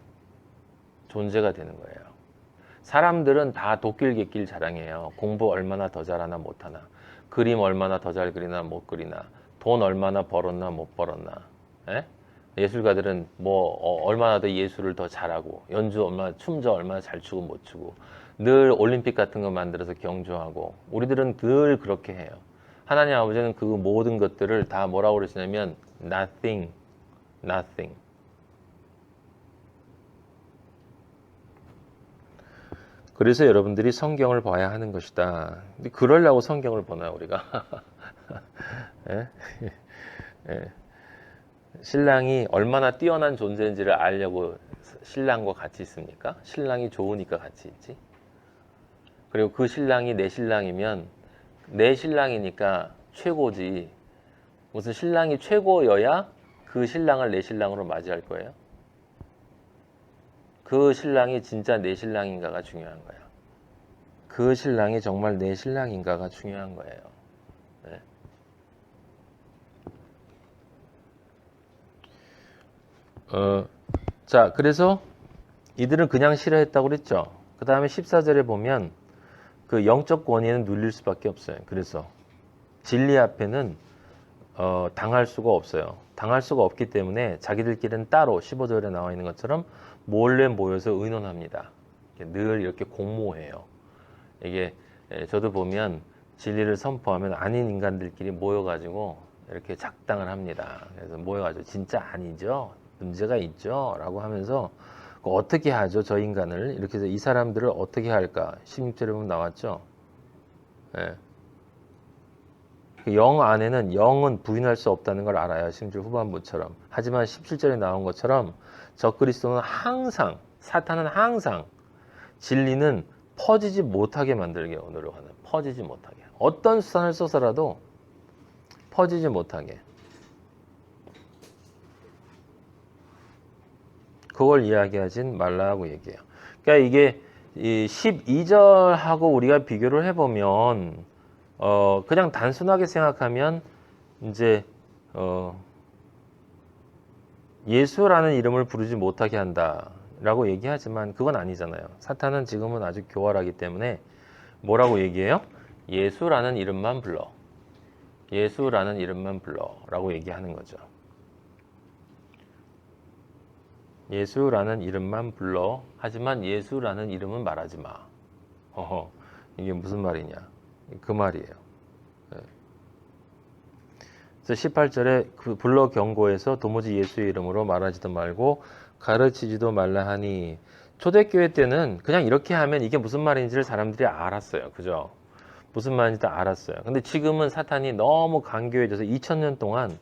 존재가 되는 거예요. 사람들은 다 도낄개낄 자랑해요. 공부 얼마나 더 잘하나 못하나, 그림 얼마나 더 잘 그리나 못 그리나, 돈 얼마나 벌었나 못 벌었나. 예? 예술가들은 얼마나 더 예술을 더 잘하고, 연주 얼마나, 춤도 얼마나 잘 추고 못 추고, 늘 올림픽 같은 거 만들어서 경주하고. 우리들은 늘 그렇게 해요. 하나님 아버지는 그 모든 것들을 다 뭐라고 그러시냐면 nothing. 그래서 여러분들이 성경을 봐야 하는 것이다. 근데 그러려고 성경을 보나요, 우리가? 예? 예. 신랑이 얼마나 뛰어난 존재인지를 알려고 신랑과 같이 있습니까? 신랑이 좋으니까 같이 있지. 그리고 그 신랑이 내 신랑이면 내 신랑이니까 최고지. 무슨 신랑이 최고여야 그 신랑을 내 신랑으로 맞이할 거예요? 그 신랑이 진짜 내 신랑인가가 중요한 거야. 그 신랑이 정말 내 신랑인가가 중요한 거예요. 네. 자, 그래서 이들은 그냥 싫어했다고 그랬죠. 그 다음에 14절에 보면 그 영적 권위는 눌릴 수밖에 없어요. 그래서 진리 앞에는 당할 수가 없어요. 당할 수가 없기 때문에 자기들끼리는 따로 15절에 나와 있는 것처럼 몰래 모여서 의논합니다. 늘 이렇게 공모해요. 이게 저도 보면 진리를 선포하면 아닌 인간들끼리 모여가지고 이렇게 작당을 합니다. 그래서 모여가지고 진짜 아니죠? 문제가 있죠? 라고 하면서 어떻게 하죠? 저 인간을 이렇게 해서 이 사람들을 어떻게 할까? 16절에 보면 나왔죠? 예. 영 안에는 영은 부인할 수 없다는 걸 알아요. 심지어 후반부처럼. 하지만 17절에 나온 것처럼 적그리스도는 항상, 사탄은 항상 진리는 퍼지지 못하게 만들게 노력하는, 퍼지지 못하게. 어떤 수단을 써서라도 퍼지지 못하게. 그걸 이야기하진 말라고 얘기해요. 그러니까 이게 이 12절하고 우리가 비교를 해보면 그냥 단순하게 생각하면 이제 예수라는 이름을 부르지 못하게 한다라고 얘기하지만 그건 아니잖아요. 사탄은 지금은 아주 교활하기 때문에 뭐라고 얘기해요? 예수라는 이름만 불러. 예수라는 이름만 불러라고 얘기하는 거죠. 예수라는 이름만 불러. 하지만 예수라는 이름은 말하지 마. 이게 무슨 말이냐? 그 말이에요. 그래서 18절에 그 불러 경고해서 도무지 예수의 이름으로 말하지도 말고 가르치지도 말라 하니, 초대교회 때는 그냥 이렇게 하면 이게 무슨 말인지를 사람들이 알았어요. 그죠? 무슨 말인지 알았어요. 근데 지금은 사탄이 너무 간교해져서 2000년 동안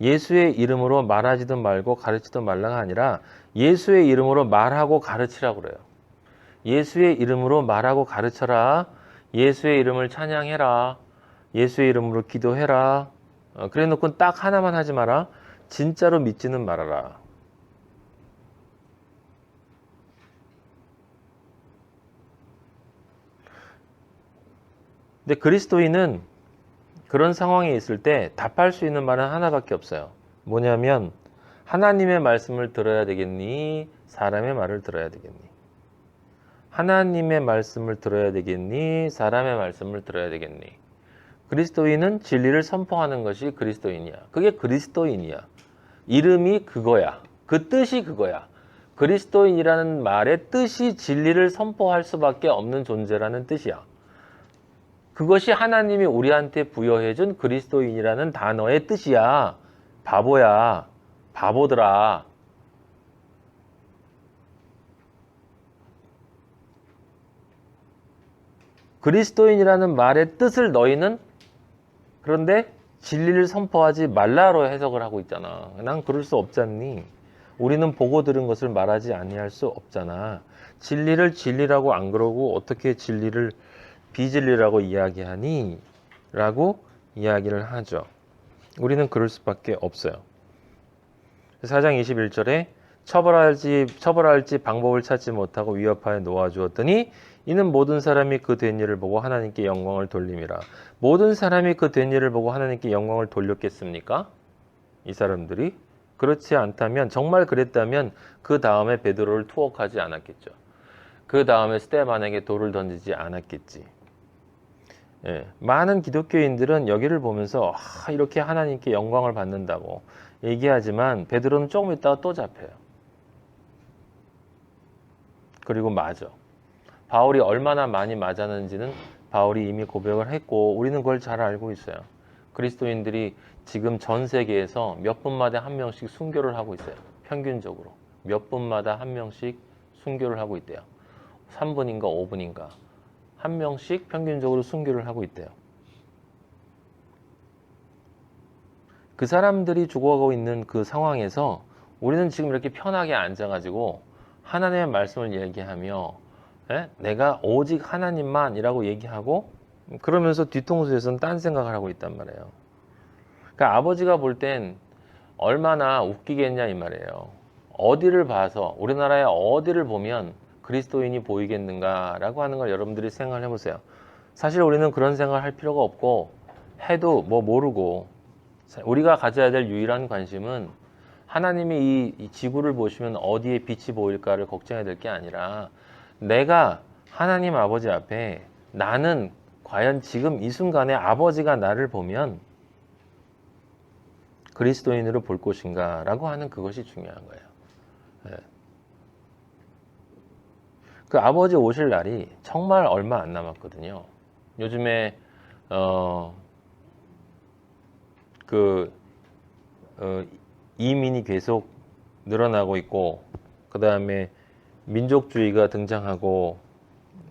예수의 이름으로 말하지도 말고 가르치도 말라가 아니라 예수의 이름으로 말하고 가르치라고 그래요. 예수의 이름으로 말하고 가르쳐라. 예수의 이름을 찬양해라. 예수의 이름으로 기도해라. 그래 놓고 딱 하나만 하지 마라. 진짜로 믿지는 말아라. 근데 그리스도인은 그런 상황에 있을 때 답할 수 있는 말은 하나밖에 없어요. 뭐냐면 하나님의 말씀을 들어야 되겠니? 사람의 말을 들어야 되겠니? 하나님의 말씀을 들어야 되겠니? 사람의 말씀을 들어야 되겠니? 그리스도인은 진리를 선포하는 것이 그리스도인이야. 그게 그리스도인이야. 이름이 그거야. 그 뜻이 그거야. 그리스도인이라는 말의 뜻이 진리를 선포할 수밖에 없는 존재라는 뜻이야. 그것이 하나님이 우리한테 부여해준 그리스도인이라는 단어의 뜻이야. 바보야. 바보들아. 그리스도인이라는 말의 뜻을 너희는 그런데 진리를 선포하지 말라로 해석을 하고 있잖아. 난 그럴 수 없잖니. 우리는 보고 들은 것을 말하지 아니할 수 없잖아. 진리를 진리라고 안 그러고 어떻게 진리를 비진리라고 이야기하니? 라고 이야기를 하죠. 우리는 그럴 수밖에 없어요. 4장 21절에 처벌할지 방법을 찾지 못하고 위협하여 놓아주었더니 이는 모든 사람이 그 된 일을 보고 하나님께 영광을 돌림이라. 모든 사람이 그 된 일을 보고 하나님께 영광을 돌렸겠습니까? 이 사람들이? 그렇지 않다면, 정말 그랬다면 그 다음에 베드로를 투옥하지 않았겠죠. 그 다음에 스데반에게 돌을 던지지 않았겠지. 예, 많은 기독교인들은 여기를 보면서 이렇게 하나님께 영광을 받는다고 얘기하지만 베드로는 조금 있다가 또 잡혀요. 그리고 맞아. 바울이 얼마나 많이 맞았는지는 바울이 이미 고백을 했고 우리는 그걸 잘 알고 있어요. 그리스도인들이 지금 전 세계에서 몇 분마다 한 명씩 순교를 하고 있어요. 평균적으로 몇 분마다 한 명씩 순교를 하고 있대요. 3분인가 5분인가 한 명씩 평균적으로 순교를 하고 있대요. 그 사람들이 죽어가고 있는 그 상황에서 우리는 지금 이렇게 편하게 앉아가지고 하나님의 말씀을 얘기하며 내가 오직 하나님만이라고 얘기하고 그러면서 뒤통수에서는 딴 생각을 하고 있단 말이에요. 그러니까 아버지가 볼 땐 얼마나 웃기겠냐 이 말이에요. 어디를 봐서 우리나라의 어디를 보면 그리스도인이 보이겠는가라고 하는 걸 여러분들이 생각을 해보세요. 사실 우리는 그런 생각을 할 필요가 없고 해도 뭐 모르고 우리가 가져야 될 유일한 관심은 하나님이 이 지구를 보시면 어디에 빛이 보일까를 걱정해야 될 게 아니라 내가 하나님 아버지 앞에 나는 과연 지금 이 순간에 아버지가 나를 보면 그리스도인으로 볼 것인가 라고 하는 그것이 중요한 거예요. 네. 그 아버지 오실 날이 정말 얼마 안 남았거든요. 요즘에 이민이 계속 늘어나고 있고 그 다음에 민족주의가 등장하고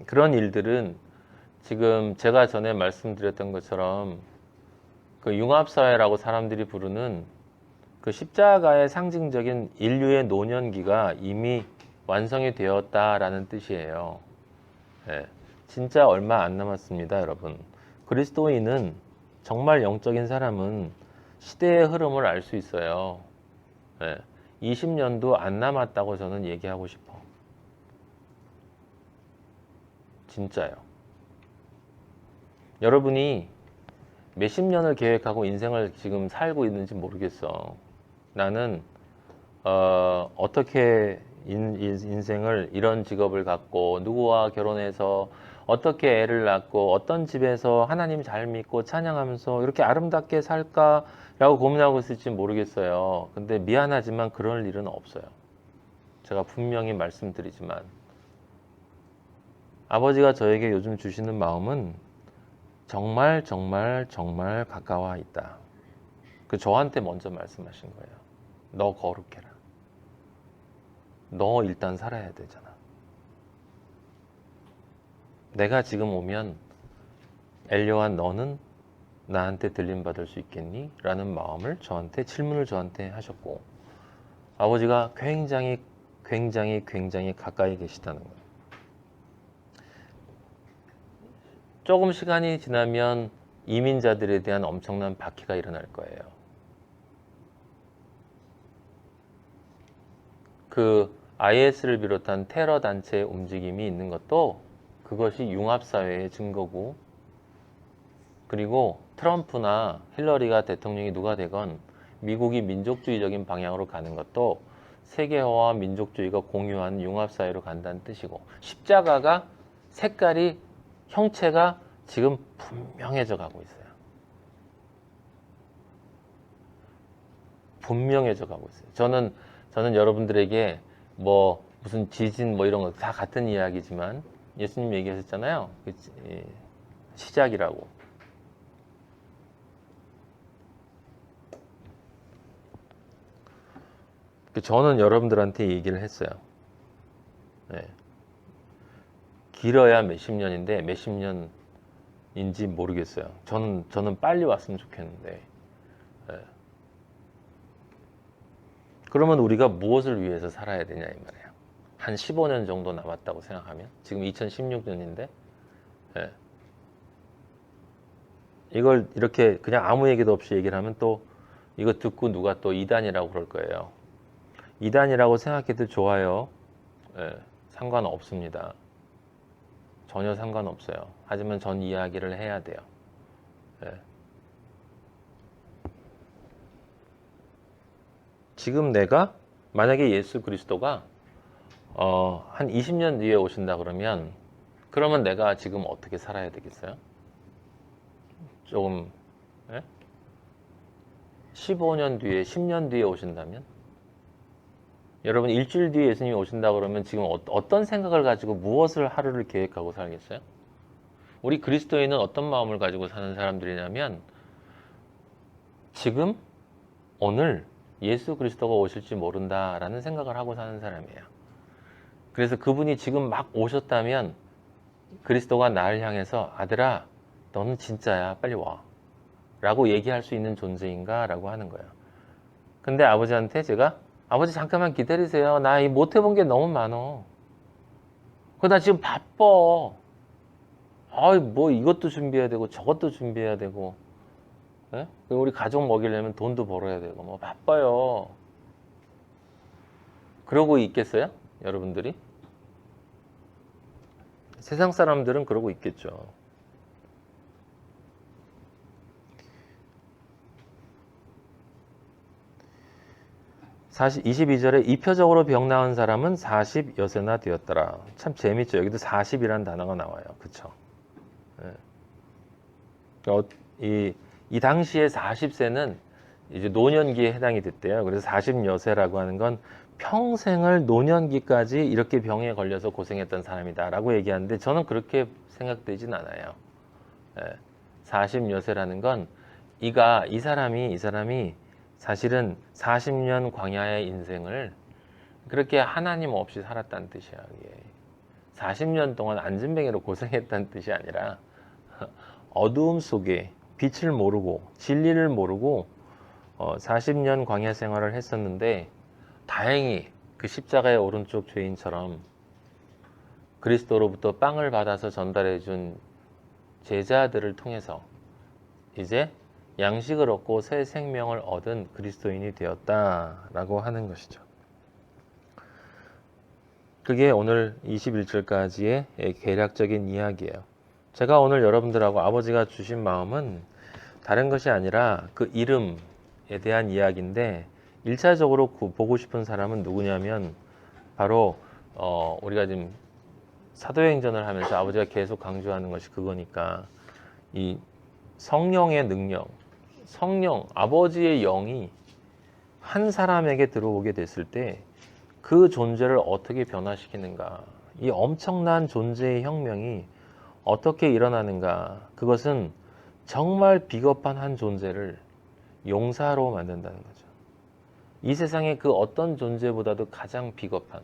그런 일들은 지금 제가 전에 말씀드렸던 것처럼 그 융합사회라고 사람들이 부르는 그 십자가의 상징적인 인류의 노년기가 이미 완성이 되었다라는 뜻이에요. 네, 진짜 얼마 안 남았습니다, 여러분. 그리스도인은 정말 영적인 사람은 시대의 흐름을 알 수 있어요. 네, 20년도 안 남았다고 저는 얘기하고 싶어. 진짜요. 여러분이 몇십 년을 계획하고 인생을 지금 살고 있는지 모르겠어. 나는 어떻게 인생을 이런 직업을 갖고 누구와 결혼해서 어떻게 애를 낳고 어떤 집에서 하나님 잘 믿고 찬양하면서 이렇게 아름답게 살까라고 고민하고 있을지 모르겠어요. 근데 미안하지만 그럴 일은 없어요. 제가 분명히 말씀드리지만 아버지가 저에게 요즘 주시는 마음은 정말 가까워 있다. 그 저한테 먼저 말씀하신 거예요. 너 거룩해라. 너 일단 살아야 되잖아. 내가 지금 오면 엘리와 너는 나한테 들림 받을 수 있겠니? 라는 마음을 질문을 저한테 하셨고 아버지가 굉장히 가까이 계시다는 거예요. 조금 시간이 지나면 이민자들에 대한 엄청난 박해가 일어날 거예요. 그 IS를 비롯한 테러 단체의 움직임이 있는 것도 그것이 융합사회의 증거고 그리고 트럼프나 힐러리가 대통령이 누가 되건 미국이 민족주의적인 방향으로 가는 것도 세계화와 민족주의가 공유한 융합사회로 간다는 뜻이고 십자가가 색깔이 형체가 지금 분명해져 가고 있어요. 분명해져 가고 있어요. 저는 여러분들에게 뭐 무슨 지진 뭐 이런 거 다 같은 이야기지만 예수님 얘기하셨잖아요. 시작이라고. 저는 여러분들한테 얘기를 했어요. 네. 길어야 몇십 년인데 몇십 년인지 모르겠어요. 저는 빨리 왔으면 좋겠는데. 네. 그러면 우리가 무엇을 위해서 살아야 되냐 이 말이에요. 한 15년 정도 남았다고 생각하면 지금 2016년인데 네. 이걸 이렇게 그냥 아무 얘기도 없이 얘기를 하면 또 이거 듣고 누가 또 이단이라고 그럴 거예요. 이단이라고 생각해도 좋아요. 예, 상관없습니다. 전혀 상관없어요. 하지만 전 이야기를 해야 돼요. 예. 지금 내가 만약에 예수 그리스도가 한 20년 뒤에 오신다 그러면 내가 지금 어떻게 살아야 되겠어요? 조금 15년 뒤에 10년 뒤에 오신다면 여러분 일주일 뒤에 예수님이 오신다 그러면 지금 어떤 생각을 가지고 무엇을 하루를 계획하고 살겠어요? 우리 그리스도인은 어떤 마음을 가지고 사는 사람들이냐면 지금 오늘 예수 그리스도가 오실지 모른다라는 생각을 하고 사는 사람이에요. 그래서 그분이 지금 막 오셨다면 그리스도가 나를 향해서 아들아 너는 진짜야 빨리 와 라고 얘기할 수 있는 존재인가 라고 하는 거예요. 근데 아버지한테 제가 아버지 잠깐만 기다리세요. 나 못 해본 게 너무 많어. 나 지금 바빠. 뭐 이것도 준비해야 되고 저것도 준비해야 되고 우리 가족 먹이려면 돈도 벌어야 되고 뭐 바빠요. 그러고 있겠어요? 여러분들이? 세상 사람들은 그러고 있겠죠. 사실 22절에 이표적으로 병 나은 사람은 40여세나 되었더라. 참 재밌죠. 여기도 40이라는 단어가 나와요. 그쵸? 이 당시에 40세는 이제 노년기에 해당이 됐대요. 그래서 40여세라고 하는 건 평생을 노년기까지 이렇게 병에 걸려서 고생했던 사람이다 라고 얘기하는데 저는 그렇게 생각되진 않아요. 40여세라는 건 이 사람이 사실은 40년 광야의 인생을 그렇게 하나님 없이 살았다는 뜻이야. 40년 동안 안진뱅이로 고생했다는 뜻이 아니라 어두움 속에 빛을 모르고 진리를 모르고 40년 광야 생활을 했었는데 다행히 그 십자가의 오른쪽 죄인처럼 그리스도로부터 빵을 받아서 전달해 준 제자들을 통해서 이제 양식을 얻고 새 생명을 얻은 그리스도인이 되었다라고 하는 것이죠. 그게 오늘 21절까지의 개략적인 이야기예요. 제가 오늘 여러분들하고 아버지가 주신 마음은 다른 것이 아니라 그 이름에 대한 이야기인데 1차적으로 보고 싶은 사람은 누구냐면 바로 우리가 지금 사도행전을 하면서 아버지가 계속 강조하는 것이 그거니까 이 성령의 능력, 성령, 아버지의 영이 한 사람에게 들어오게 됐을 때 그 존재를 어떻게 변화시키는가, 이 엄청난 존재의 혁명이 어떻게 일어나는가, 그것은 정말 비겁한 한 존재를 용사로 만든다는 거죠. 이 세상의 그 어떤 존재보다도 가장 비겁한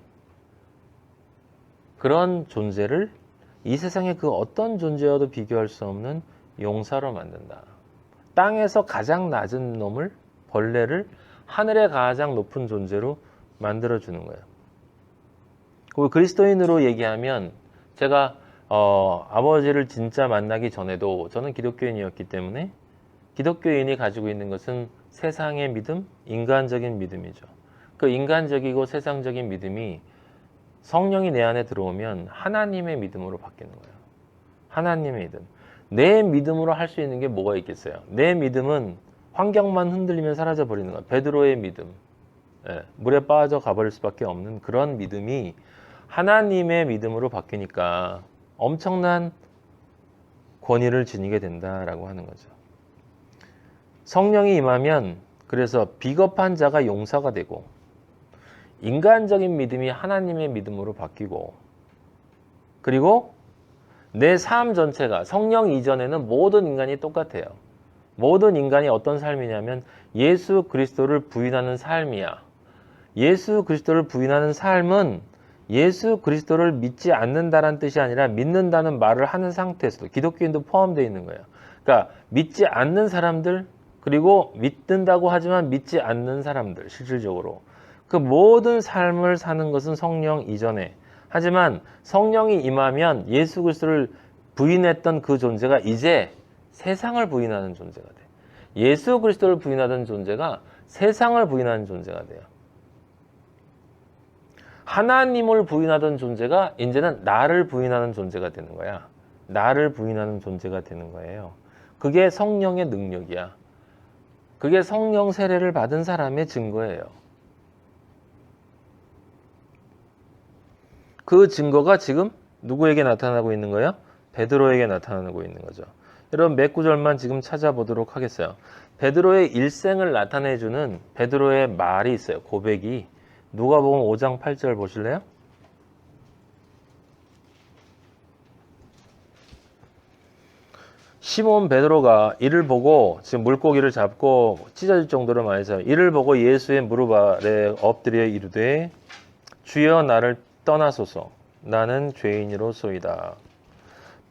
그런 존재를 이 세상의 그 어떤 존재와도 비교할 수 없는 용사로 만든다. 땅에서 가장 낮은 놈을, 벌레를 하늘의 가장 높은 존재로 만들어주는 거예요. 그리고 그리스도인으로 얘기하면 제가 아버지를 진짜 만나기 전에도 저는 기독교인이었기 때문에 기독교인이 가지고 있는 것은 세상의 믿음, 인간적인 믿음이죠. 그 인간적이고 세상적인 믿음이 성령이 내 안에 들어오면 하나님의 믿음으로 바뀌는 거예요. 하나님의 믿음. 내 믿음으로 할 수 있는 게 뭐가 있겠어요? 내 믿음은 환경만 흔들리면 사라져 버리는 거예요. 베드로의 믿음. 물에 빠져 가버릴 수밖에 없는 그런 믿음이 하나님의 믿음으로 바뀌니까 엄청난 권위를 지니게 된다라고 하는 거죠. 성령이 임하면 그래서 비겁한 자가 용사가 되고 인간적인 믿음이 하나님의 믿음으로 바뀌고 그리고 내 삶 전체가 성령 이전에는 모든 인간이 똑같아요. 모든 인간이 어떤 삶이냐면 예수 그리스도를 부인하는 삶이야. 예수 그리스도를 부인하는 삶은 예수 그리스도를 믿지 않는다는 뜻이 아니라 믿는다는 말을 하는 상태에서도 기독교인도 포함되어 있는 거예요. 그러니까 믿지 않는 사람들 그리고 믿는다고 하지만 믿지 않는 사람들 실질적으로 그 모든 삶을 사는 것은 성령 이전에 하지만 성령이 임하면 예수 그리스도를 부인했던 그 존재가 이제 세상을 부인하는 존재가 돼. 예수 그리스도를 부인하던 존재가 세상을 부인하는 존재가 돼요. 하나님을 부인하던 존재가 이제는 나를 부인하는 존재가 되는 거야. 나를 부인하는 존재가 되는 거예요. 그게 성령의 능력이야. 그게 성령 세례를 받은 사람의 증거예요. 그 증거가 지금 누구에게 나타나고 있는 거예요? 베드로에게 나타나고 있는 거죠. 여러분 몇 구절만 지금 찾아보도록 하겠어요. 베드로의 일생을 나타내주는 베드로의 말이 있어요. 고백이. 누가복음 5장 8절 보실래요? 시몬 베드로가 이를 보고 지금 물고기를 잡고 찢어질 정도로 많이 해서 이를 보고 예수의 무릎 아래 엎드려 이르되 주여 나를 떠나소서 나는 죄인이로소이다.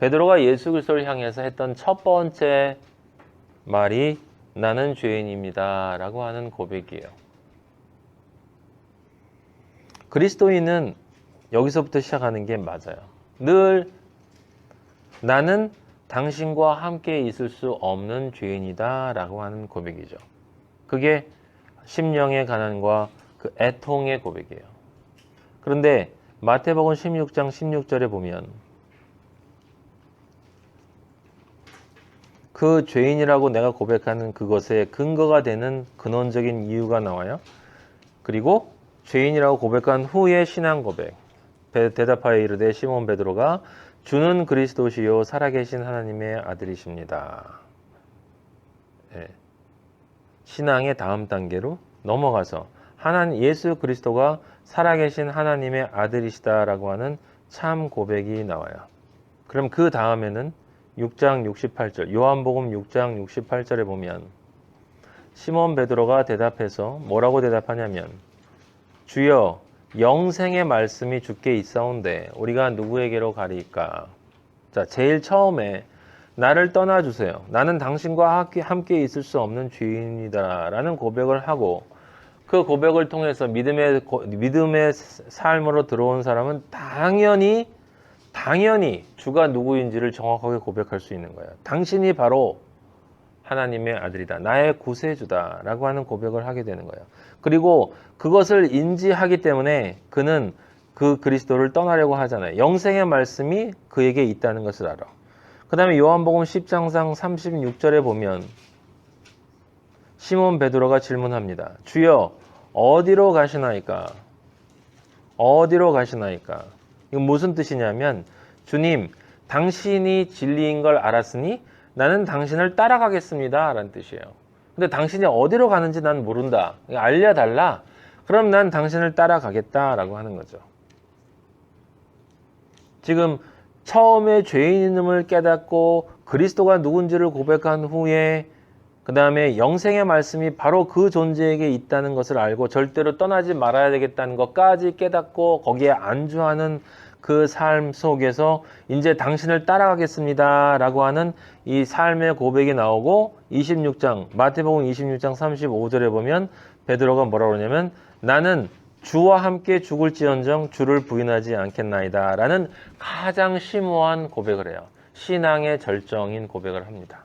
베드로가 예수 그리스도를 향해서 했던 첫 번째 말이 나는 죄인입니다 라고 하는 고백이에요. 그리스도인은 여기서부터 시작하는 게 맞아요. 늘 나는 당신과 함께 있을 수 없는 죄인이다 라고 하는 고백이죠. 그게 심령의 가난과 그 애통의 고백이에요. 그런데 마태복음 16장 16절에 보면 그 죄인이라고 내가 고백하는 그것에 근거가 되는 근원적인 이유가 나와요. 그리고 죄인이라고 고백한 후의 신앙 고백. 대답하여 이르되 시몬 베드로가 주는 그리스도시요 살아계신 하나님의 아들이십니다. 예. 신앙의 다음 단계로 넘어가서 예수 그리스도가 살아계신 하나님의 아들이시다라고 하는 참 고백이 나와요. 그럼 그 다음에는 6장 68절, 요한복음 6장 68절에 보면 시몬 베드로가 대답해서 뭐라고 대답하냐면 주여 영생의 말씀이 주께 있사온데 우리가 누구에게로 가리까? 자, 제일 처음에 나를 떠나주세요. 나는 당신과 함께 있을 수 없는 죄인이다 라는 고백을 하고 그 고백을 통해서 믿음의 삶으로 들어온 사람은 당연히 주가 누구인지를 정확하게 고백할 수 있는 거예요. 당신이 바로 하나님의 아들이다. 나의 구세주다. 라고 하는 고백을 하게 되는 거예요. 그리고 그것을 인지하기 때문에 그는 그 그리스도를 떠나려고 하잖아요. 영생의 말씀이 그에게 있다는 것을 알아. 그 다음에 요한복음 10장상 36절에 보면 시몬 베드로가 질문합니다. 주여 어디로 가시나이까? 어디로 가시나이까? 이건 무슨 뜻이냐면 주님 당신이 진리인 걸 알았으니 나는 당신을 따라가겠습니다 라는 뜻이에요. 근데 당신이 어디로 가는지 난 모른다. 알려달라. 그럼 난 당신을 따라가겠다 라고 하는 거죠. 지금 처음에 죄인임을 깨닫고 그리스도가 누군지를 고백한 후에 그 다음에 영생의 말씀이 바로 그 존재에게 있다는 것을 알고 절대로 떠나지 말아야 되겠다는 것까지 깨닫고 거기에 안주하는 그 삶 속에서 이제 당신을 따라가겠습니다 라고 하는 이 삶의 고백이 나오고 26장 마태복음 26장 35절에 보면 베드로가 뭐라고 그러냐면 나는 주와 함께 죽을지언정 주를 부인하지 않겠나이다 라는 가장 심오한 고백을 해요. 신앙의 절정인 고백을 합니다.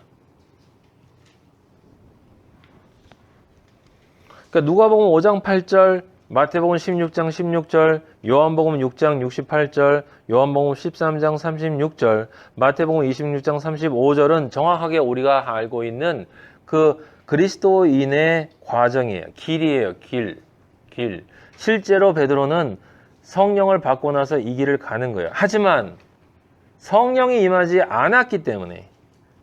그러니까 누가복음 5장 8절, 마태복음 16장 16절, 요한복음 6장 68절, 요한복음 13장 36절, 마태복음 26장 35절은 정확하게 우리가 알고 있는 그 그리스도인의 과정이에요. 길이에요. 길. 실제로 베드로는 성령을 받고 나서 이 길을 가는 거예요. 하지만 성령이 임하지 않았기 때문에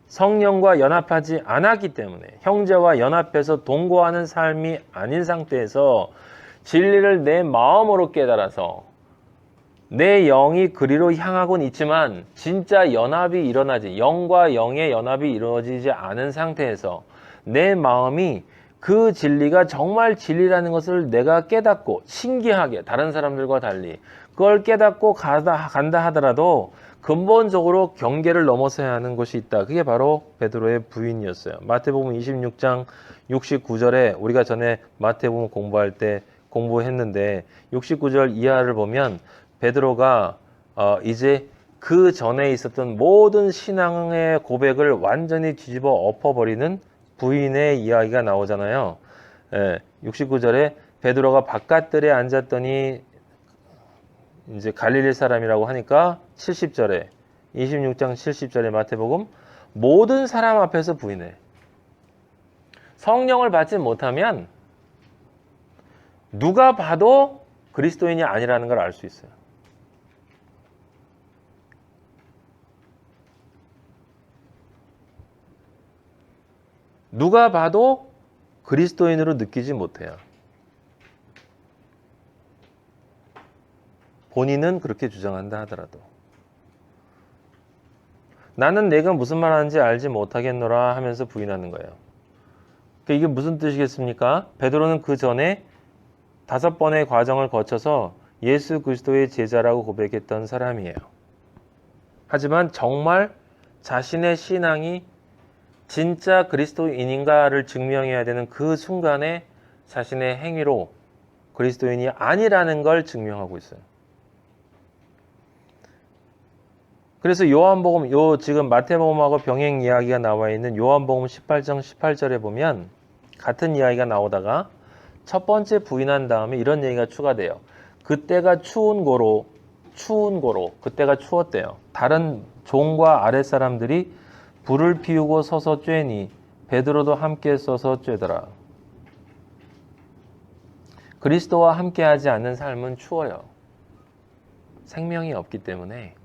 성령과 연합하지 않았기 때문에 형제와 연합해서 동거하는 삶이 아닌 상태에서 진리를 내 마음으로 깨달아서 내 영이 그리로 향하곤 있지만 진짜 연합이 일어나지 영과 영의 연합이 이루어지지 않은 상태에서 내 마음이 그 진리가 정말 진리라는 것을 내가 깨닫고 신기하게 다른 사람들과 달리 그걸 깨닫고 간다 하더라도 근본적으로 경계를 넘어서야 하는 것이 있다. 그게 바로 베드로의 부인이었어요. 마태복음 26장 69절에 우리가 전에 마태복음 공부할 때 공부했는데 69절 이하를 보면 베드로가 이제 그 전에 있었던 모든 신앙의 고백을 완전히 뒤집어 엎어버리는 부인의 이야기가 나오잖아요. 69절에 베드로가 바깥들에 앉았더니 이제 갈릴리 사람이라고 하니까 70절에 26장 70절에 마태복음 모든 사람 앞에서 부인해. 성령을 받지 못하면 누가 봐도 그리스도인이 아니라는 걸 알 수 있어요. 누가 봐도 그리스도인으로 느끼지 못해요. 본인은 그렇게 주장한다 하더라도. 나는 내가 무슨 말 하는지 알지 못하겠노라 하면서 부인하는 거예요. 이게 무슨 뜻이겠습니까? 베드로는 그 전에 5번의 과정을 거쳐서 예수 그리스도의 제자라고 고백했던 사람이에요. 하지만 정말 자신의 신앙이 진짜 그리스도인인가를 증명해야 되는 그 순간에 자신의 행위로 그리스도인이 아니라는 걸 증명하고 있어요. 그래서 요한복음, 지금 마태복음하고 병행 이야기가 나와 있는 요한복음 18장 18절에 보면 같은 이야기가 나오다가 첫 번째 부인한 다음에 이런 얘기가 추가돼요. 그때가 추운 고로, 그때가 추웠대요. 다른 종과 아랫사람들이 불을 피우고 서서 쬐니 베드로도 함께 서서 쬐더라. 그리스도와 함께하지 않는 삶은 추워요. 생명이 없기 때문에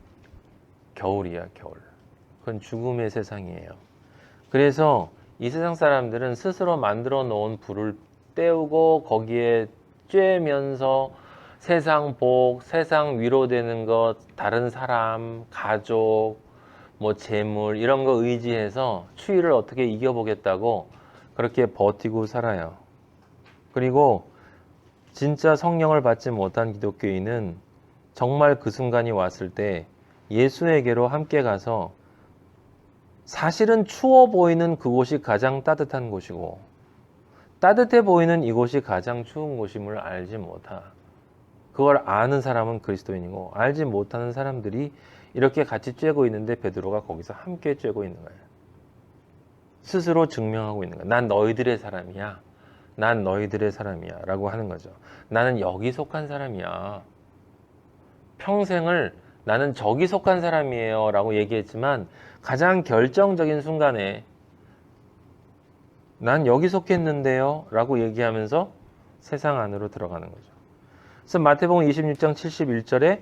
겨울이야, 겨울. 그건 죽음의 세상이에요. 그래서 이 세상 사람들은 스스로 만들어 놓은 불을 때우고 거기에 쬐면서 세상 복, 세상 위로되는 것, 다른 사람, 가족, 뭐 재물 이런 거 의지해서 추위를 어떻게 이겨보겠다고 그렇게 버티고 살아요. 그리고 진짜 성령을 받지 못한 기독교인은 정말 그 순간이 왔을 때 예수에게로 함께 가서 사실은 추워 보이는 그곳이 가장 따뜻한 곳이고 따뜻해 보이는 이곳이 가장 추운 곳임을 알지 못하. 그걸 아는 사람은 그리스도인이고 알지 못하는 사람들이 이렇게 같이 쬐고 있는데 베드로가 거기서 함께 쬐고 있는 거예요. 스스로 증명하고 있는 거예요. 난 너희들의 사람이야. 난 너희들의 사람이야. 라고 하는 거죠. 나는 여기 속한 사람이야. 평생을 나는 저기 속한 사람이에요. 라고 얘기했지만 가장 결정적인 순간에 난 여기 속했는데요. 라고 얘기하면서 세상 안으로 들어가는 거죠. 그래서 마태복음 26장 71절에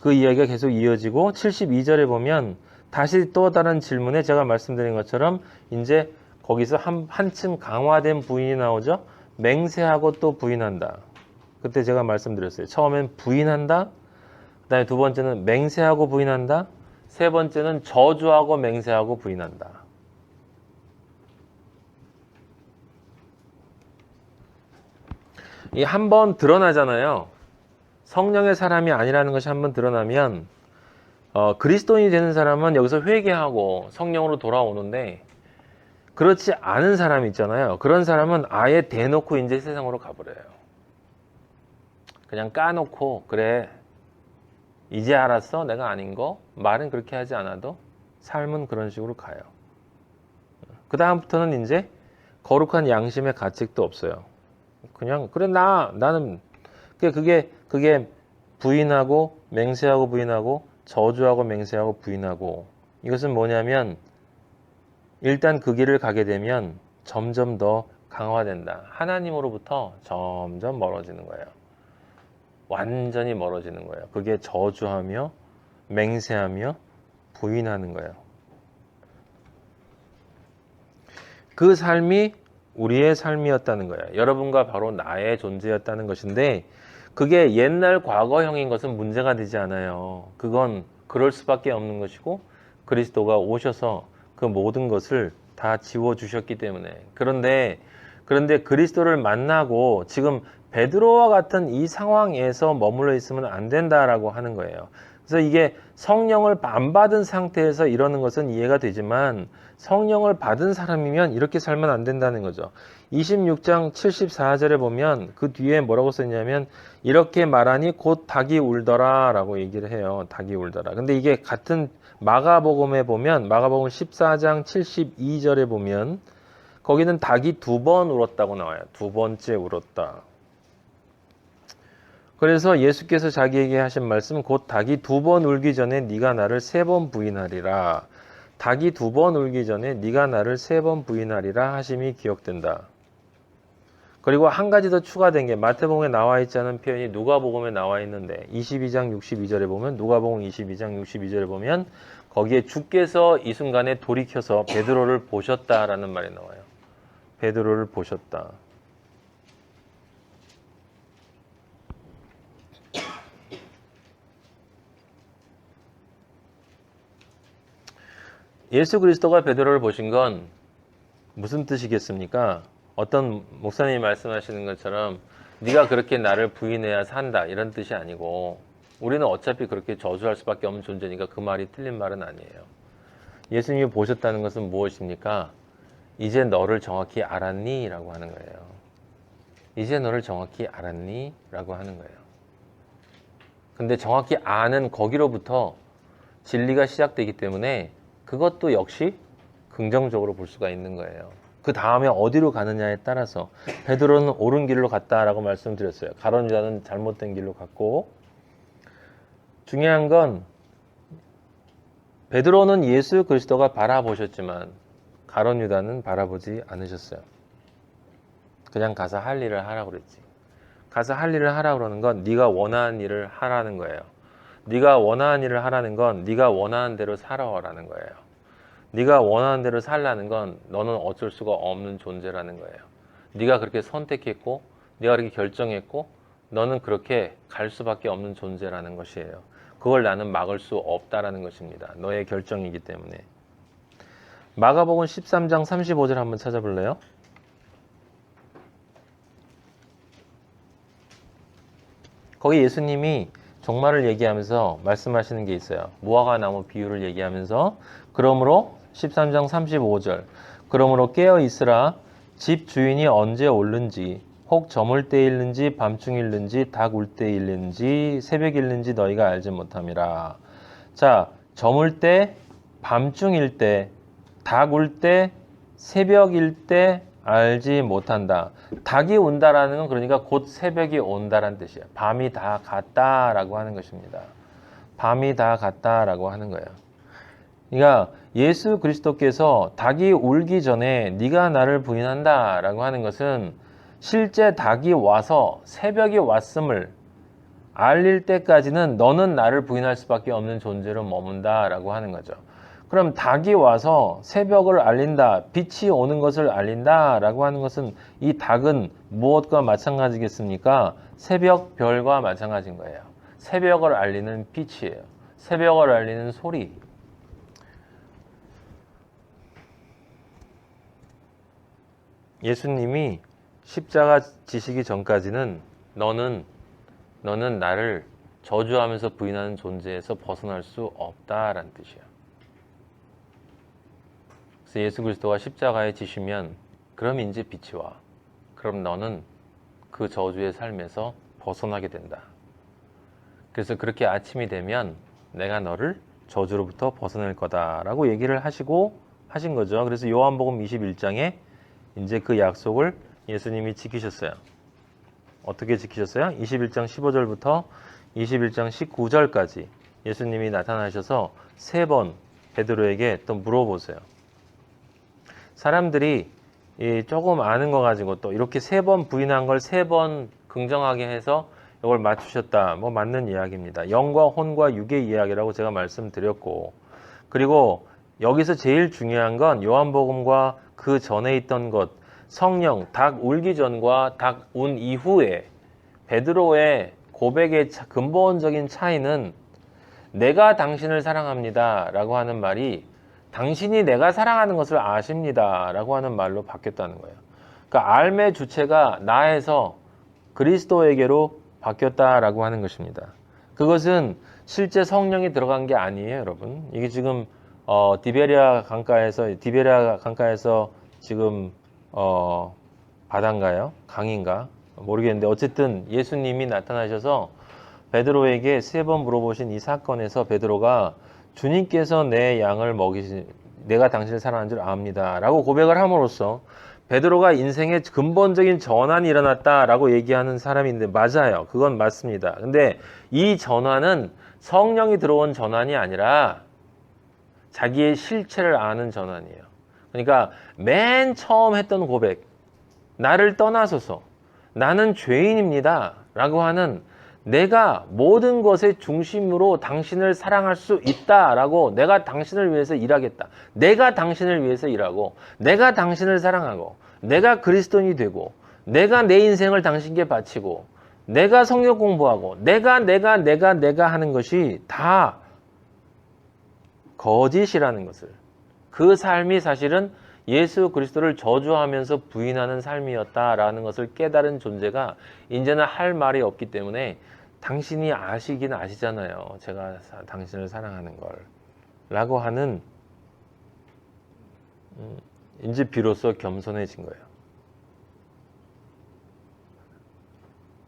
그 이야기가 계속 이어지고 72절에 보면 다시 또 다른 질문에 제가 말씀드린 것처럼 이제 거기서 한층 강화된 부인이 나오죠. 맹세하고 또 부인한다. 그때 제가 말씀드렸어요. 처음엔 부인한다. 그 다음에 두 번째는 맹세하고 부인한다. 세 번째는 저주하고 맹세하고 부인한다. 이 한번 드러나잖아요. 성령의 사람이 아니라는 것이 한번 드러나면 그리스도인이 되는 사람은 여기서 회개하고 성령으로 돌아오는데 그렇지 않은 사람이 있잖아요. 그런 사람은 아예 대놓고 이제 세상으로 가버려요. 그냥 까놓고 그래 이제 알았어 내가 아닌 거 말은 그렇게 하지 않아도 삶은 그런 식으로 가요. 그 다음부터는 이제 거룩한 양심의 가책도 없어요. 그냥 그래 나는 그게 부인하고 맹세하고 부인하고 저주하고 맹세하고 부인하고 이것은 뭐냐면 일단 그 길을 가게 되면 점점 더 강화된다. 하나님으로부터 점점 멀어지는 거예요. 완전히 멀어지는 거예요. 그게 저주하며 맹세하며 부인하는 거예요. 그 삶이 우리의 삶이었다는 거예요. 여러분과 바로 나의 존재였다는 것인데 그게 옛날 과거형인 것은 문제가 되지 않아요. 그건 그럴 수밖에 없는 것이고 그리스도가 오셔서 그 모든 것을 다 지워주셨기 때문에 그런데 그리스도를 만나고 지금 베드로와 같은 이 상황에서 머물러 있으면 안 된다라고 하는 거예요. 그래서 이게 성령을 안 받은 상태에서 이러는 것은 이해가 되지만 성령을 받은 사람이면 이렇게 살면 안 된다는 거죠. 26장 74절에 보면 그 뒤에 뭐라고 썼냐면 이렇게 말하니 곧 닭이 울더라 라고 얘기를 해요. 닭이 울더라. 근데 이게 같은 마가복음에 보면 마가복음 14장 72절에 보면 거기는 닭이 2번 울었다고 나와요. 2번째 울었다. 그래서 예수께서 자기에게 하신 말씀 곧 닭이 2번 울기 전에 네가 나를 3번 부인하리라. 닭이 2번 울기 전에 네가 나를 3번 부인하리라 하심이 기억된다. 그리고 한 가지 더 추가된 게 마태복음에 나와 있지 않은 표현이 누가복음에 나와 있는데 22장 62절에 보면 누가복음 22장 62절에 보면 거기에 주께서 이 순간에 돌이켜서 베드로를 보셨다라는 말이 나와요. 베드로를 보셨다. 예수 그리스도가 베드로를 보신 건 무슨 뜻이겠습니까? 어떤 목사님이 말씀하시는 것처럼 네가 그렇게 나를 부인해야 산다 이런 뜻이 아니고 우리는 어차피 그렇게 저주할 수밖에 없는 존재니까 그 말이 틀린 말은 아니에요. 예수님이 보셨다는 것은 무엇입니까? 이제 너를 정확히 알았니? 라고 하는 거예요. 이제 너를 정확히 알았니? 라고 하는 거예요. 근데 정확히 아는 거기로부터 진리가 시작되기 때문에 그것도 역시 긍정적으로 볼 수가 있는 거예요. 그 다음에 어디로 가느냐에 따라서 베드로는 옳은 길로 갔다라고 말씀드렸어요. 가룟 유다는 잘못된 길로 갔고 중요한 건 베드로는 예수 그리스도가 바라보셨지만 가룟 유다는 바라보지 않으셨어요. 그냥 가서 할 일을 하라고 그랬지. 가서 할 일을 하라고 그러는 건 네가 원하는 일을 하라는 거예요. 네가 원하는 일을 하라는 건 네가 원하는 대로 살아라는 거예요. 네가 원하는 대로 살라는 건 너는 어쩔 수가 없는 존재라는 거예요. 네가 그렇게 선택했고 네가 그렇게 결정했고 너는 그렇게 갈 수밖에 없는 존재라는 것이에요. 그걸 나는 막을 수 없다라는 것입니다. 너의 결정이기 때문에. 마가복음 13장 35절 한번 찾아볼래요? 거기 예수님이 종말을 얘기하면서 말씀하시는 게 있어요. 무화과 나무 비유를 얘기하면서 그러므로 13장 35절 그러므로 깨어 있으라 집 주인이 언제 올는지 혹 저물 때일는지 밤중일는지 닭 울 때일는지 새벽일는지 너희가 알지 못함이라. 자, 저물 때, 밤중일 때, 닭 울 때, 새벽일 때 알지 못한다. 닭이 온다라는 건 그러니까 곧 새벽이 온다라는 뜻이에요. 밤이 다 갔다라고 하는 것입니다. 밤이 다 갔다라고 하는 거예요. 그러니까 예수 그리스도께서 닭이 울기 전에 네가 나를 부인한다라고 하는 것은 실제 닭이 와서 새벽이 왔음을 알릴 때까지는 너는 나를 부인할 수밖에 없는 존재로 머문다라고 하는 거죠. 그럼 닭이 와서 새벽을 알린다, 빛이 오는 것을 알린다라고 하는 것은 이 닭은 무엇과 마찬가지겠습니까? 새벽 별과 마찬가지인 거예요. 새벽을 알리는 빛이에요. 새벽을 알리는 소리. 예수님이 십자가 지시기 전까지는 너는 나를 저주하면서 부인하는 존재에서 벗어날 수 없다라는 뜻이에요. 그래서 예수 그리스도가 십자가에 지시면 그럼 이제 빛이 와. 그럼 너는 그 저주의 삶에서 벗어나게 된다. 그래서 그렇게 아침이 되면 내가 너를 저주로부터 벗어낼 거다라고 얘기를 하신 거죠. 그래서 요한복음 21장에 이제 그 약속을 예수님이 지키셨어요. 어떻게 지키셨어요? 21장 15절부터 21장 19절까지 예수님이 나타나셔서 3번 베드로에게 또 물어보세요. 사람들이 조금 아는 거 가지고 또 이렇게 3번 부인한 걸 3번 긍정하게 해서 이걸 맞추셨다. 뭐 맞는 이야기입니다. 영과 혼과 육의 이야기라고 제가 말씀드렸고, 그리고 여기서 제일 중요한 건 요한복음과 그 전에 있던 것, 성령, 닭 울기 전과 닭 운 이후에 베드로의 고백의 근본적인 차이는 내가 당신을 사랑합니다 라고 하는 말이 당신이 내가 사랑하는 것을 아십니다 라고 하는 말로 바뀌었다는 거예요. 그러니까 알매 주체가 나에서 그리스도에게로 바뀌었다라고 하는 것입니다. 그것은 실제 성령이 들어간 게 아니에요, 여러분. 이게 지금 디베리아 강가에서 지금 바다인가요? 강인가? 모르겠는데 어쨌든 예수님이 나타나셔서 베드로에게 3번 물어보신 이 사건에서 베드로가 주님께서 내 양을 내가 당신을 사랑하는 줄 압니다 라고 고백을 함으로써 베드로가 인생의 근본적인 전환이 일어났다라고 얘기하는 사람인데 맞아요. 그건 맞습니다. 근데 이 전환은 성령이 들어온 전환이 아니라 자기의 실체를 아는 전환이에요. 그러니까 맨 처음 했던 고백, 나를 떠나소서, 나는 죄인입니다 라고 하는 내가 모든 것의 중심으로 당신을 사랑할 수 있다라고 내가 당신을 위해서 일하겠다. 내가 당신을 위해서 일하고 내가 당신을 사랑하고 내가 그리스도인이 되고 내가 내 인생을 당신께 바치고 내가 성경 공부하고 내가 하는 것이 다 거짓이라는 것을 그 삶이 사실은 예수 그리스도를 저주하면서 부인하는 삶이었다라는 것을 깨달은 존재가 이제는 할 말이 없기 때문에 당신이 아시긴 아시잖아요. 제가 당신을 사랑하는 걸 라고 하는 이제 비로소 겸손해진 거예요.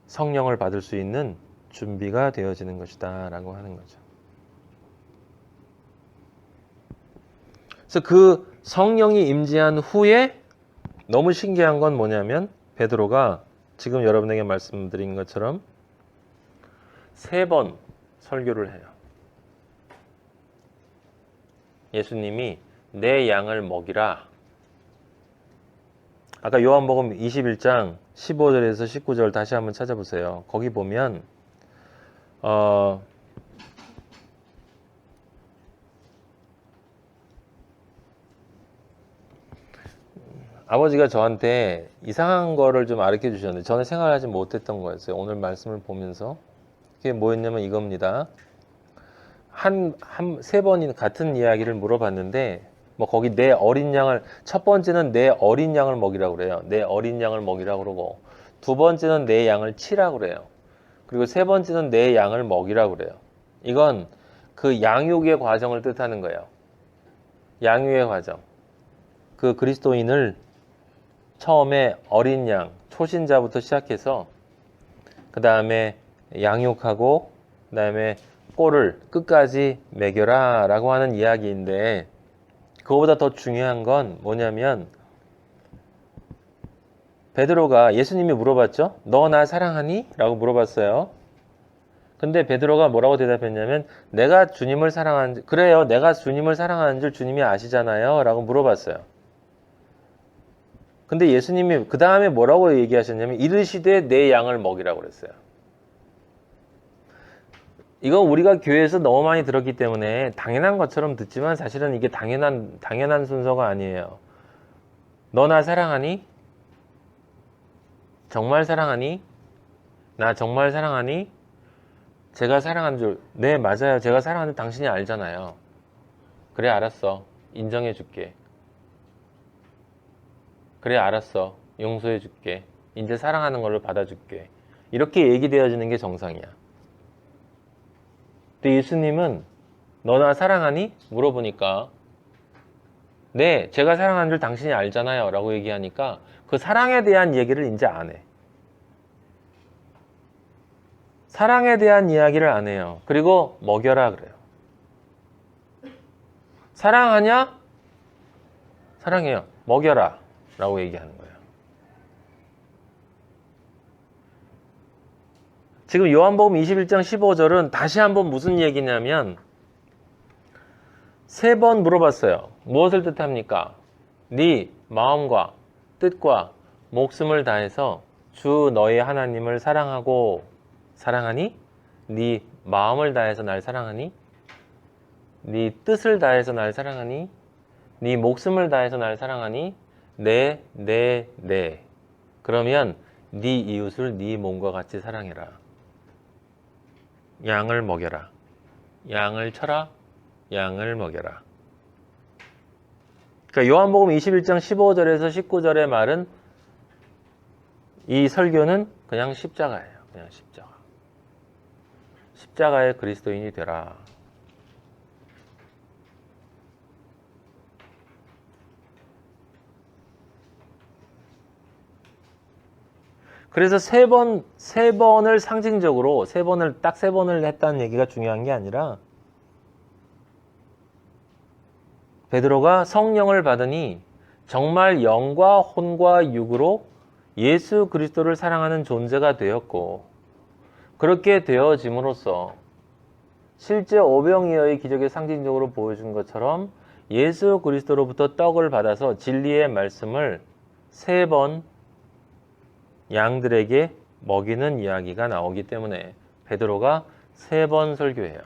성령을 받을 수 있는 준비가 되어지는 것이다 라고 하는 거죠. 그래서 그 성령이 임재한 후에 너무 신기한 건 뭐냐면 베드로가 지금 여러분에게 말씀드린 것처럼 3번 설교를 해요. 예수님이 내 양을 먹이라. 아까 요한복음 21장 15절에서 19절 다시 한번 찾아보세요. 거기 보면 아버지가 저한테 이상한 거를 좀 가르쳐 주셨는데 저는 생각하지 못했던 거였어요. 오늘 말씀을 보면서. 그게 뭐였냐면 이겁니다. 3번인 같은 이야기를 물어봤는데 뭐 거기 내 어린 양을 첫 번째는 내 어린 양을 먹이라고 그래요. 내 어린 양을 먹이라고 그러고 두 번째는 내 양을 치라고 그래요. 그리고 세 번째는 내 양을 먹이라고 그래요. 이건 그 양육의 과정을 뜻하는 거예요. 양육의 과정. 그 그리스도인을 처음에 어린 양, 초신자부터 시작해서 그 다음에 양육하고 그 다음에 꼴을 끝까지 먹여라 라고 하는 이야기인데 그거보다 더 중요한 건 뭐냐면 베드로가 예수님이 물어봤죠. 너 나 사랑하니? 라고 물어봤어요. 근데 베드로가 뭐라고 대답했냐면 내가 주님을 사랑하는 그래요. 내가 주님을 사랑하는 줄 주님이 아시잖아요. 라고 물어봤어요. 근데 예수님이 그 다음에 뭐라고 얘기하셨냐면 이르시되 내 양을 먹이라고 그랬어요. 이건 우리가 교회에서 너무 많이 들었기 때문에 당연한 것처럼 듣지만 사실은 이게 당연한 순서가 아니에요. 너 나 사랑하니? 정말 사랑하니? 나 정말 사랑하니? 제가 사랑하는 줄, 네 맞아요. 제가 사랑하는 줄 당신이 알잖아요. 그래 알았어. 인정해 줄게. 그래 알았어. 용서해 줄게. 이제 사랑하는 걸로 받아줄게. 이렇게 얘기되어지는 게 정상이야. 근데 예수님은 너 나 사랑하니? 물어보니까 네 제가 사랑하는 줄 당신이 알잖아요 라고 얘기하니까 그 사랑에 대한 얘기를 이제 안 해. 사랑에 대한 이야기를 안 해요. 그리고 먹여라 그래요. 사랑하냐? 사랑해요. 먹여라 라고 얘기하는 거예요. 지금 요한복음 21장 15절은 다시 한번 무슨 얘기냐면 3번 물어봤어요. 무엇을 뜻합니까? 네 마음과 뜻과 목숨을 다해서 주 너의 하나님을 사랑하고 사랑하니? 네 마음을 다해서 날 사랑하니? 네 뜻을 다해서 날 사랑하니? 네 목숨을 다해서 날 사랑하니? 네. 그러면 네 이웃을 네 몸과 같이 사랑해라. 양을 먹여라. 양을 쳐라. 양을 먹여라. 그러니까 요한복음 21장 15절에서 19절의 말은 이 설교는 그냥 십자가예요. 그냥 십자가. 십자가의 그리스도인이 되라. 그래서 세 번을 상징적으로 딱 세 번을 했다는 얘기가 중요한 게 아니라 베드로가 성령을 받으니 정말 영과 혼과 육으로 예수 그리스도를 사랑하는 존재가 되었고, 그렇게 되어짐으로써 실제 오병이어의 기적의 상징적으로 보여준 것처럼 예수 그리스도로부터 떡을 받아서 진리의 말씀을 세 번 양들에게 먹이는 이야기가 나오기 때문에 베드로가 세 번 설교해요.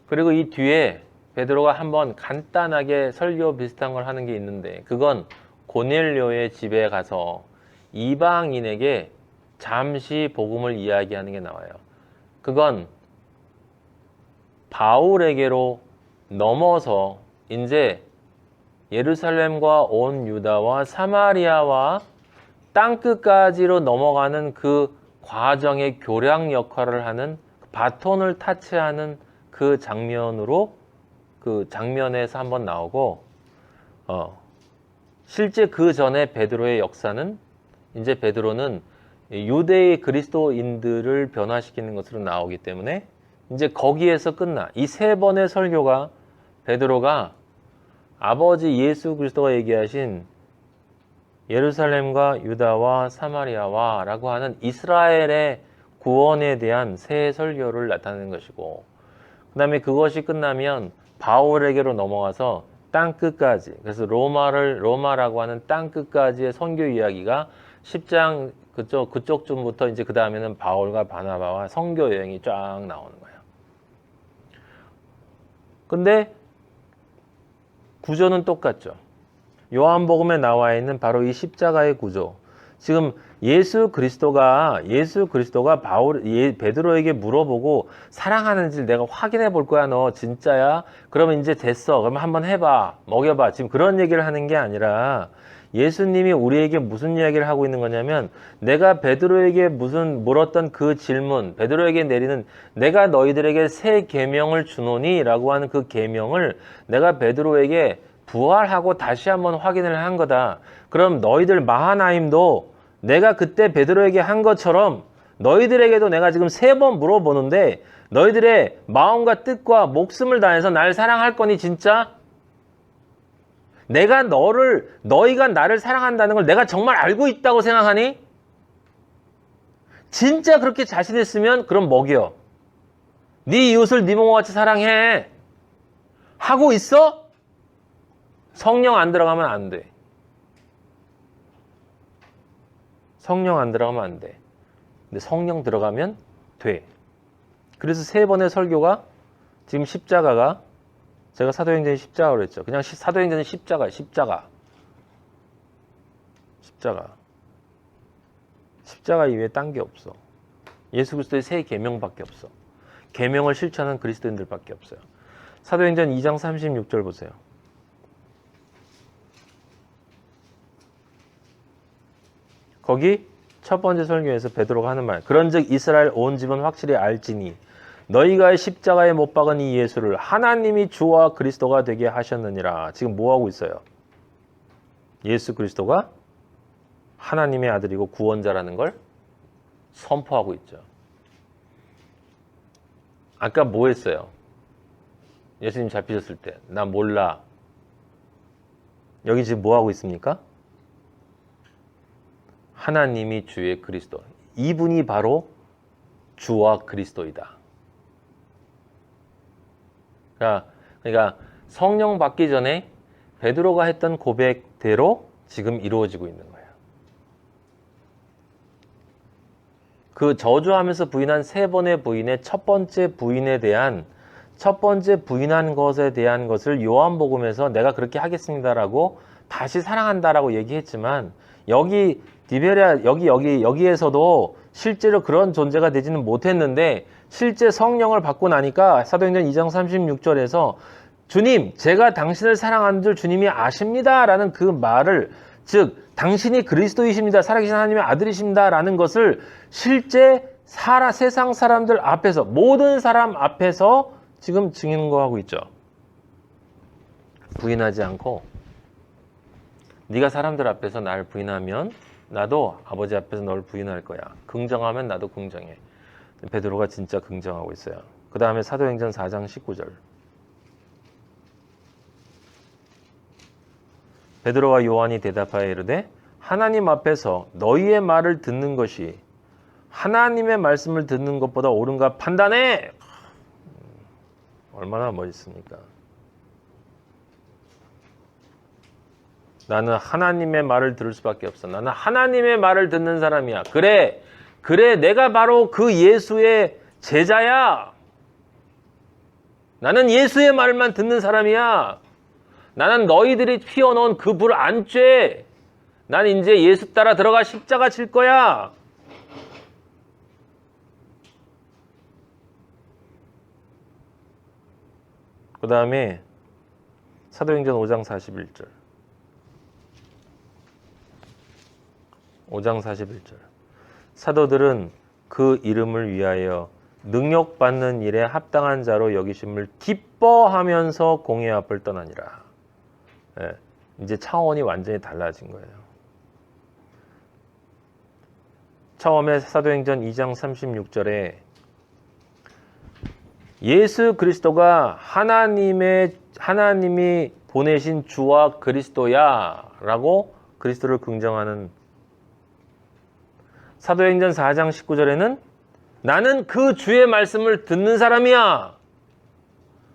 그리고 이 뒤에 베드로가 한번 간단하게 설교 비슷한 걸 하는 게 있는데, 그건 고넬료의 집에 가서 이방인에게 잠시 복음을 이야기하는 게 나와요. 그건 바울에게로 넘어서 이제 예루살렘과 온 유다와 사마리아와 땅끝까지로 넘어가는 그 과정의 교량 역할을 하는, 바톤을 타치하는 그 장면으로, 그 장면에서 한번 나오고, 실제 그 전에 베드로의 역사는, 이제 베드로는 유대의 그리스도인들을 변화시키는 것으로 나오기 때문에 이제 거기에서 끝나. 이 세 번의 설교가 베드로가 아버지 예수 그리스도가 얘기하신 예루살렘과 유다와 사마리아와 라고 하는 이스라엘의 구원에 대한 새 설교를 나타내는 것이고, 그 다음에 그것이 끝나면 바울에게로 넘어가서 땅끝까지, 그래서 로마라고 하는 땅끝까지의 선교 이야기가 10장 그쪽쯤부터 이제 그 다음에는 바울과 바나바와 선교 여행이 쫙 나오는 거예요. 근데 구조는 똑같죠. 요한복음에 나와 있는 바로 이 십자가의 구조. 지금 예수 그리스도가 베드로에게 물어보고 사랑하는지 내가 확인해 볼 거야. 너 진짜야? 그러면 이제 됐어. 그러면 한번 해봐. 먹여봐. 지금 그런 얘기를 하는 게 아니라 예수님이 우리에게 무슨 이야기를 하고 있는 거냐면, 내가 베드로에게 물었던 그 질문, 베드로에게 내리는 내가 너희들에게 새 계명을 주노니 라고 하는 그 계명을 내가 베드로에게 부활하고 다시 한번 확인을 한 거다. 그럼 너희들 마하나임도 내가 그때 베드로에게 한 것처럼 너희들에게도 내가 지금 세 번 물어보는데, 너희들의 마음과 뜻과 목숨을 다해서 날 사랑할 거니 진짜? 너희가 나를 사랑한다는 걸 내가 정말 알고 있다고 생각하니? 진짜 그렇게 자신있으면 그럼 먹여. 네 이웃을 네 몸과 같이 사랑해. 하고 있어? 성령 안 들어가면 안 돼. 성령 안 들어가면 안 돼. 근데 성령 들어가면 돼. 그래서 세 번의 설교가 지금 십자가가, 제가 사도행전이 십자가로 했죠. 그냥 사도행전은 십자가예요. 십자가 이외에 딴 게 없어. 예수 그리스도의 세 계명밖에 없어. 계명을 실천하는 그리스도인들밖에 없어요. 사도행전 2장 36절 보세요. 거기 첫 번째 설교에서 베드로가 하는 말, 그런즉 이스라엘 온 집은 확실히 알지니 너희가 십자가에 못 박은 이 예수를 하나님이 주와 그리스도가 되게 하셨느니라. 지금 뭐 하고 있어요? 예수 그리스도가 하나님의 아들이고 구원자라는 걸 선포하고 있죠. 아까 뭐 했어요? 예수님 잡히셨을 때 나 몰라. 여기 지금 뭐 하고 있습니까? 하나님이 주의 그리스도. 이분이 바로 주와 그리스도이다. 그러니까 성령 받기 전에 베드로가 했던 고백대로 지금 이루어지고 있는 거예요. 그 저주하면서 부인한 세 번의 부인의 첫 번째 부인한 것에 대한 것을 요한복음에서 내가 그렇게 하겠습니다라고 다시 사랑한다라고 얘기했지만, 여기 디베랴 여기에서도 실제로 그런 존재가 되지는 못했는데, 실제 성령을 받고 나니까 사도행전 2장 36절에서 주님, 제가 당신을 사랑하는 줄 주님이 아십니다 라는 그 말을, 즉 당신이 그리스도이십니다, 살아계신 하나님의 아들이십니다 라는 것을 실제 세상 사람들 앞에서, 모든 사람 앞에서 지금 증인거하고 있죠. 부인하지 않고, 네가 사람들 앞에서 날 부인하면 나도 아버지 앞에서 널 부인할 거야. 긍정하면 나도 긍정해. 베드로가 진짜 긍정하고 있어요. 그 다음에 사도행전 4장 19절. 베드로와 요한이 대답하여 이르되 하나님 앞에서 너희의 말을 듣는 것이 하나님의 말씀을 듣는 것보다 옳은가 판단해. 얼마나 멋있습니까? 나는 하나님의 말을 들을 수밖에 없어. 나는 하나님의 말을 듣는 사람이야. 그래, 내가 바로 그 예수의 제자야. 나는 예수의 말만 듣는 사람이야. 나는 너희들이 피워놓은 그 불 안 쬐. 난 이제 예수 따라 들어가 십자가 칠 거야. 그 다음에 사도행전 5장 41절. 5장 41절. 사도들은 그 이름을 위하여 능력받는 일에 합당한 자로 여기심을 기뻐하면서 공회 앞을 떠나니라. 예, 이제 차원이 완전히 달라진 거예요. 처음에 사도행전 2장 36절에 예수 그리스도가 하나님이 보내신 주와 그리스도야 라고 그리스도를 긍정하는, 사도행전 4장 19절에는 나는 그 주의 말씀을 듣는 사람이야.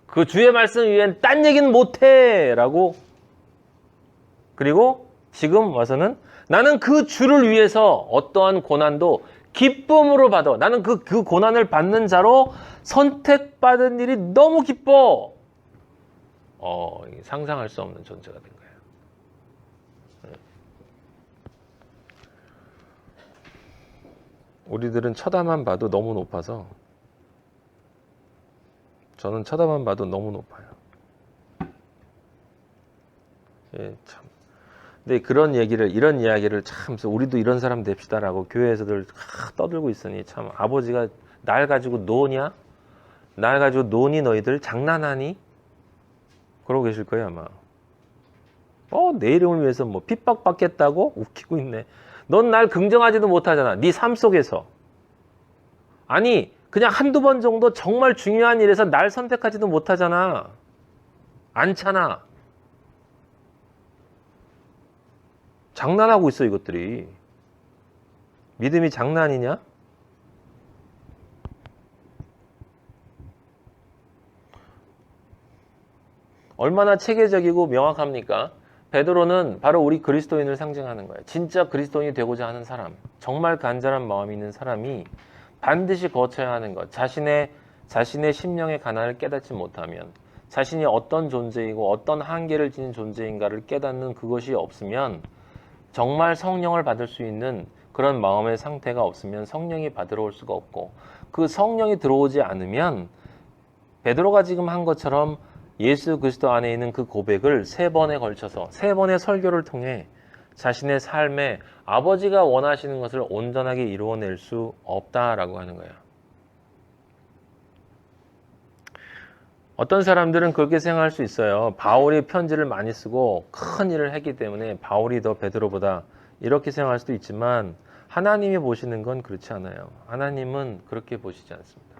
그 주의 말씀 위엔 딴 얘기는 못해 라고. 그리고 지금 와서는 나는 그 주를 위해서 어떠한 고난도 기쁨으로 받아. 나는 그 고난을 받는 자로 선택받은 일이 너무 기뻐. 상상할 수 없는 존재가 된 거예요. 우리들은 쳐다만 봐도 너무 높아서, 저는 쳐다만 봐도 너무 높아요. 예, 참. 근데 이런 이야기를 참, 우리도 이런 사람 됩시다라고 교회에서들 떠들고 있으니 참, 아버지가 날 가지고 노냐? 날 가지고 노니 너희들 장난하니? 그러고 계실 거예요, 아마. 내 이름을 위해서 뭐 핍박받겠다고? 웃기고 있네. 넌 날 긍정하지도 못하잖아. 네 삶 속에서. 아니, 그냥 한두 번 정도 정말 중요한 일에서 날 선택하지도 못하잖아. 않잖아. 장난하고 있어, 이것들이. 믿음이 장난이냐? 얼마나 체계적이고 명확합니까? 베드로는 바로 우리 그리스도인을 상징하는 거예요. 진짜 그리스도인이 되고자 하는 사람, 정말 간절한 마음이 있는 사람이 반드시 거쳐야 하는 것, 자신의 심령의 가난을 깨닫지 못하면, 자신이 어떤 존재이고 어떤 한계를 지닌 존재인가를 깨닫는 그것이 없으면, 정말 성령을 받을 수 있는 그런 마음의 상태가 없으면 성령이 받으러 올 수가 없고, 그 성령이 들어오지 않으면 베드로가 지금 한 것처럼 예수 그리스도 안에 있는 그 고백을 3번에 걸쳐서 3번의 설교를 통해 자신의 삶에 아버지가 원하시는 것을 온전하게 이루어낼 수 없다라고 하는 거예요. 어떤 사람들은 그렇게 생각할 수 있어요. 바울이 편지를 많이 쓰고 큰 일을 했기 때문에 바울이 더 베드로보다, 이렇게 생각할 수도 있지만 하나님이 보시는 건 그렇지 않아요. 하나님은 그렇게 보시지 않습니다.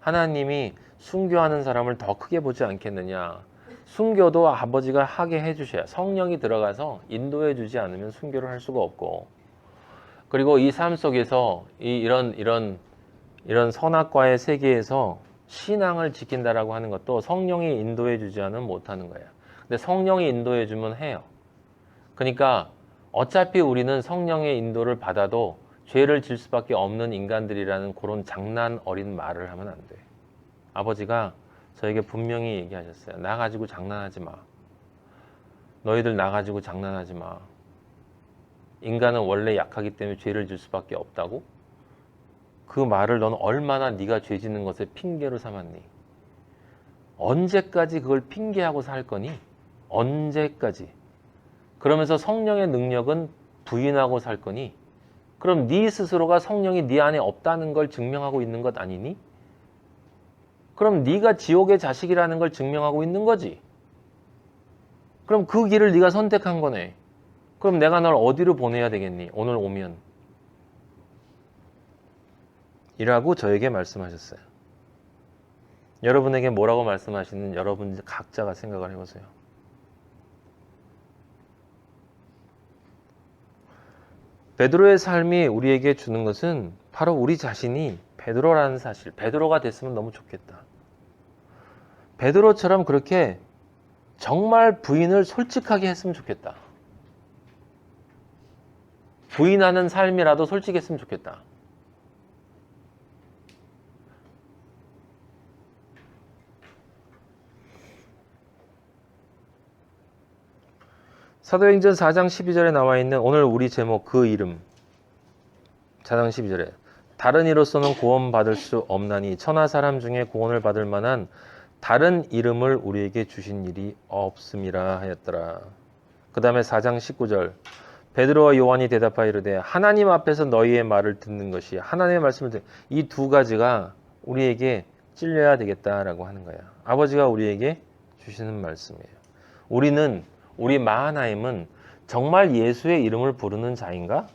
하나님이 순교하는 사람을 더 크게 보지 않겠느냐. 순교도 아버지가 하게 해주셔야, 성령이 들어가서 인도해 주지 않으면 순교를 할 수가 없고, 그리고 이 삶 속에서 이런 선악과의 세계에서 신앙을 지킨다라고 하는 것도 성령이 인도해 주지 않으면 못하는 거예요. 근데 성령이 인도해 주면 해요. 그러니까 어차피 우리는 성령의 인도를 받아도 죄를 질 수밖에 없는 인간들이라는 그런 장난 어린 말을 하면 안 돼. 아버지가 저에게 분명히 얘기하셨어요. 나 가지고 장난하지 마. 너희들 나 가지고 장난하지 마. 인간은 원래 약하기 때문에 죄를 질 수밖에 없다고? 그 말을 넌 얼마나 네가 죄 짓는 것을 핑계로 삼았니? 언제까지 그걸 핑계하고 살 거니? 언제까지? 그러면서 성령의 능력은 부인하고 살 거니? 그럼 네 스스로가 성령이 네 안에 없다는 걸 증명하고 있는 것 아니니? 그럼 네가 지옥의 자식이라는 걸 증명하고 있는 거지. 그럼 그 길을 네가 선택한 거네. 그럼 내가 널 어디로 보내야 되겠니? 오늘 오면. 이라고 저에게 말씀하셨어요. 여러분에게 뭐라고 말씀하시는 여러분 각자가 생각을 해보세요. 베드로의 삶이 우리에게 주는 것은 바로 우리 자신이 베드로라는 사실, 베드로가 됐으면 너무 좋겠다. 베드로처럼 그렇게 정말 부인을 솔직하게 했으면 좋겠다. 부인하는 삶이라도 솔직했으면 좋겠다. 사도행전 4장 12절에 나와 있는 오늘 우리 제목 그 이름 4장 12절에 다른 이로서는 구원받을 수 없나니 천하 사람 중에 구원을 받을 만한 다른 이름을 우리에게 주신 일이 없음이라 하였더라. 그 다음에 4장 19절 베드로와 요한이 대답하여 이르되 하나님 앞에서 너희의 말을 듣는 것이 하나님의 말씀을 듣는 이 두 가지가 우리에게 찔려야 되겠다라고 하는 거야. 아버지가 우리에게 주시는 말씀이에요. 우리 마하나임은 정말 예수의 이름을 부르는 자인가?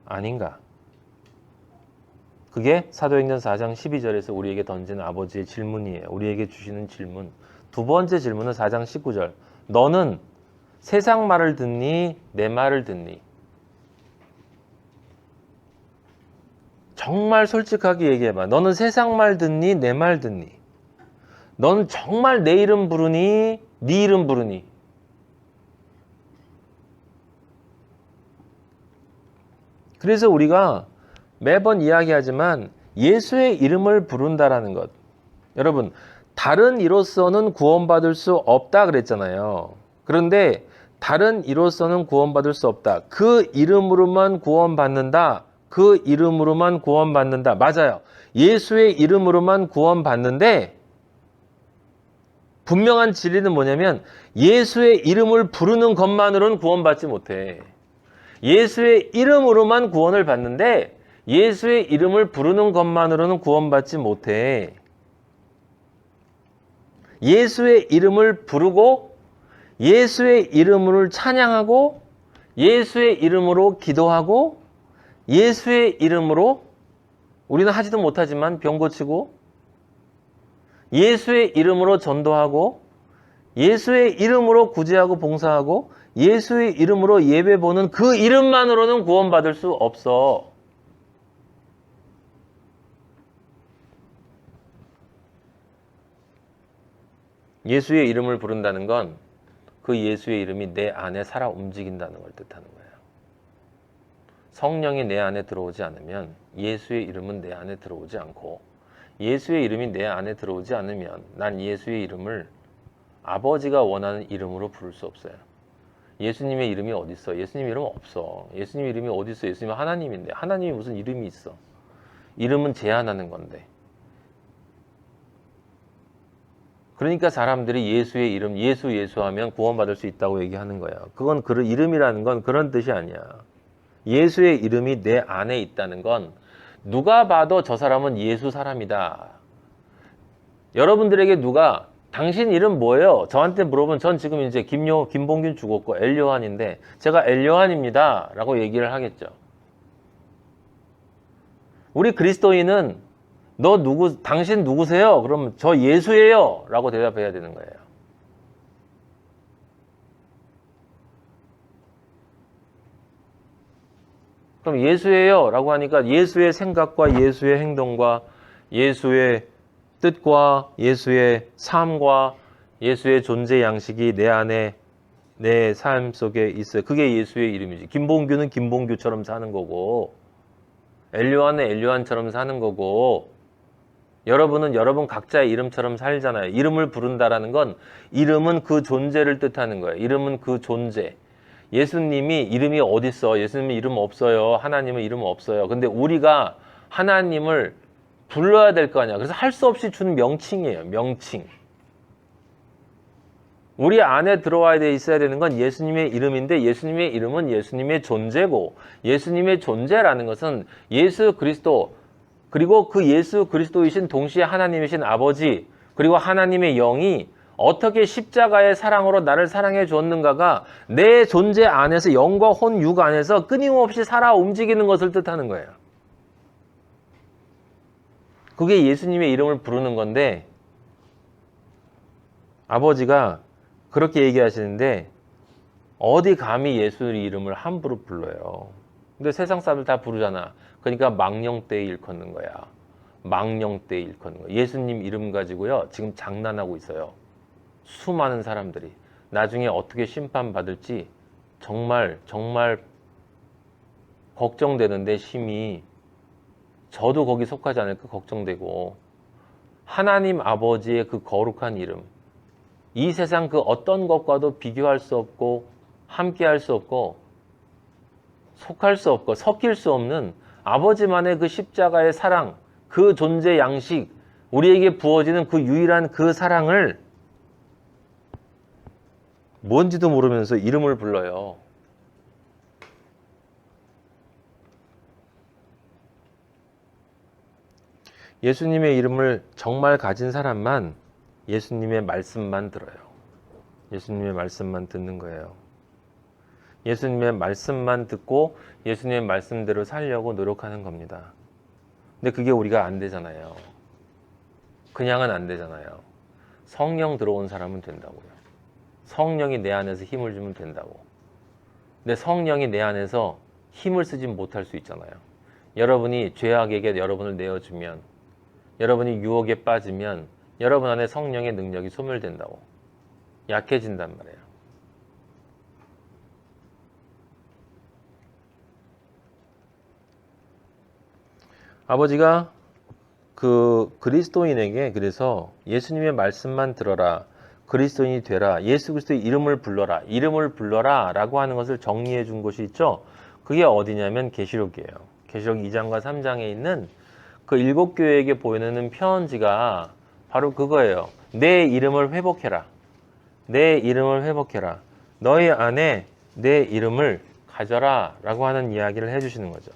아닌가? 그게 사도행전 4장 12절에서 우리에게 던지는 아버지의 질문이에요. 우리에게 주시는 질문. 두 번째 질문은 4장 19절. 너는 세상 말을 듣니? 내 말을 듣니? 정말 솔직하게 얘기해봐. 너는 세상 말 듣니? 내 말 듣니? 너는 정말 내 이름 부르니? 네 이름 부르니? 그래서 우리가 매번 이야기하지만 예수의 이름을 부른다라는 것. 여러분, 다른 이로서는 구원받을 수 없다 그랬잖아요. 그런데 다른 이로서는 구원받을 수 없다. 그 이름으로만 구원받는다. 그 이름으로만 구원받는다. 맞아요. 예수의 이름으로만 구원받는데 분명한 진리는 뭐냐면 예수의 이름을 부르는 것만으로는 구원받지 못해. 예수의 이름으로만 구원을 받는데 예수의 이름을 부르는 것만으로는 구원받지 못해. 예수의 이름을 부르고 예수의 이름을 찬양하고 예수의 이름으로 기도하고 예수의 이름으로 우리는 하지도 못하지만 병 고치고 예수의 이름으로 전도하고 예수의 이름으로 구제하고 봉사하고 예수의 이름으로 예배 보는 그 이름만으로는 구원받을 수 없어. 예수의 이름을 부른다는 건 그 예수의 이름이 내 안에 살아 움직인다는 걸 뜻하는 거예요. 성령이 내 안에 들어오지 않으면 예수의 이름은 내 안에 들어오지 않고 예수의 이름이 내 안에 들어오지 않으면 난 예수의 이름을 아버지가 원하는 이름으로 부를 수 없어요. 예수님의 이름이 어디 있어? 예수님 이름 없어. 예수님 이름이 어디 있어? 예수님은 하나님인데 하나님이 무슨 이름이 있어? 이름은 제한하는 건데. 그러니까 사람들이 예수의 이름, 예수 하면 구원받을 수 있다고 얘기하는 거야. 그건 이름이라는 건 그런 뜻이 아니야. 예수의 이름이 내 안에 있다는 건 누가 봐도 저 사람은 예수 사람이다. 여러분들에게 누가 당신 이름 뭐예요? 저한테 물어보면 전 지금 이제 김봉균 죽었고 엘요한인데 제가 엘요한입니다 라고 얘기를 하겠죠. 우리 그리스도인은 당신 누구세요? 그러면 저 예수예요 라고 대답해야 되는 거예요. 그럼 예수예요 라고 하니까 예수의 생각과 예수의 행동과 예수의 뜻과 예수의 삶과 예수의 존재 양식이 내 안에 내 삶 속에 있어요. 그게 예수의 이름이지. 김봉규는 김봉규처럼 사는 거고 엘요한은 엘요한처럼 사는 거고 여러분은 여러분 각자의 이름처럼 살잖아요. 이름을 부른다라는 건 이름은 그 존재를 뜻하는 거예요. 이름은 그 존재. 예수님이 이름이 어디 있어? 예수님은 이름 없어요. 하나님은 이름 없어요. 근데 우리가 하나님을 불러야 될 거 아니야. 그래서 할 수 없이 준 명칭이에요. 명칭. 우리 안에 들어와야 돼 있어야 되는 건 예수님의 이름인데 예수님의 이름은 예수님의 존재고 예수님의 존재라는 것은 예수 그리스도 그리고 그 예수 그리스도이신 동시에 하나님이신 아버지 그리고 하나님의 영이 어떻게 십자가의 사랑으로 나를 사랑해 주었는가가 내 존재 안에서 영과 혼, 육 안에서 끊임없이 살아 움직이는 것을 뜻하는 거예요. 그게 예수님의 이름을 부르는 건데 아버지가 그렇게 얘기하시는데 어디 감히 예수의 이름을 함부로 불러요. 근데 세상 사람들 다 부르잖아. 그러니까 망령되이 일컫는 거야. 망령되이 일컫는 거야. 예수님 이름 가지고요. 지금 장난하고 있어요. 수많은 사람들이. 나중에 어떻게 심판받을지 정말 걱정되는데 심히 저도 거기 속하지 않을까 걱정되고 하나님 아버지의 그 거룩한 이름 이 세상 그 어떤 것과도 비교할 수 없고 함께할 수 없고 속할 수 없고 섞일 수 없는 아버지만의 그 십자가의 사랑 그 존재 양식 우리에게 부어지는 그 유일한 그 사랑을 뭔지도 모르면서 이름을 불러요. 예수님의 이름을 정말 가진 사람만 예수님의 말씀만 들어요. 예수님의 말씀만 듣는 거예요. 예수님의 말씀만 듣고 예수님의 말씀대로 살려고 노력하는 겁니다. 근데 그게 우리가 안 되잖아요. 그냥은 안 되잖아요. 성령 들어온 사람은 된다고요. 성령이 내 안에서 힘을 주면 된다고. 근데 성령이 내 안에서 힘을 쓰지 못할 수 있잖아요. 여러분이 죄악에게 여러분을 내어주면 여러분이 유혹에 빠지면 여러분 안에 성령의 능력이 소멸된다고. 약해진단 말이에요. 아버지가 그 그리스도인에게 그래서 예수님의 말씀만 들어라. 그리스도인이 되라. 예수 그리스도의 이름을 불러라. 이름을 불러라 라고 하는 것을 정리해 준 곳이 있죠. 그게 어디냐면 계시록이에요. 계시록 2장과 3장에 있는 그 7교회에게 보내는 편지가 바로 그거예요. 내 이름을 회복해라. 내 이름을 회복해라. 너희 안에 내 이름을 가져라 라고 하는 이야기를 해주시는 거죠.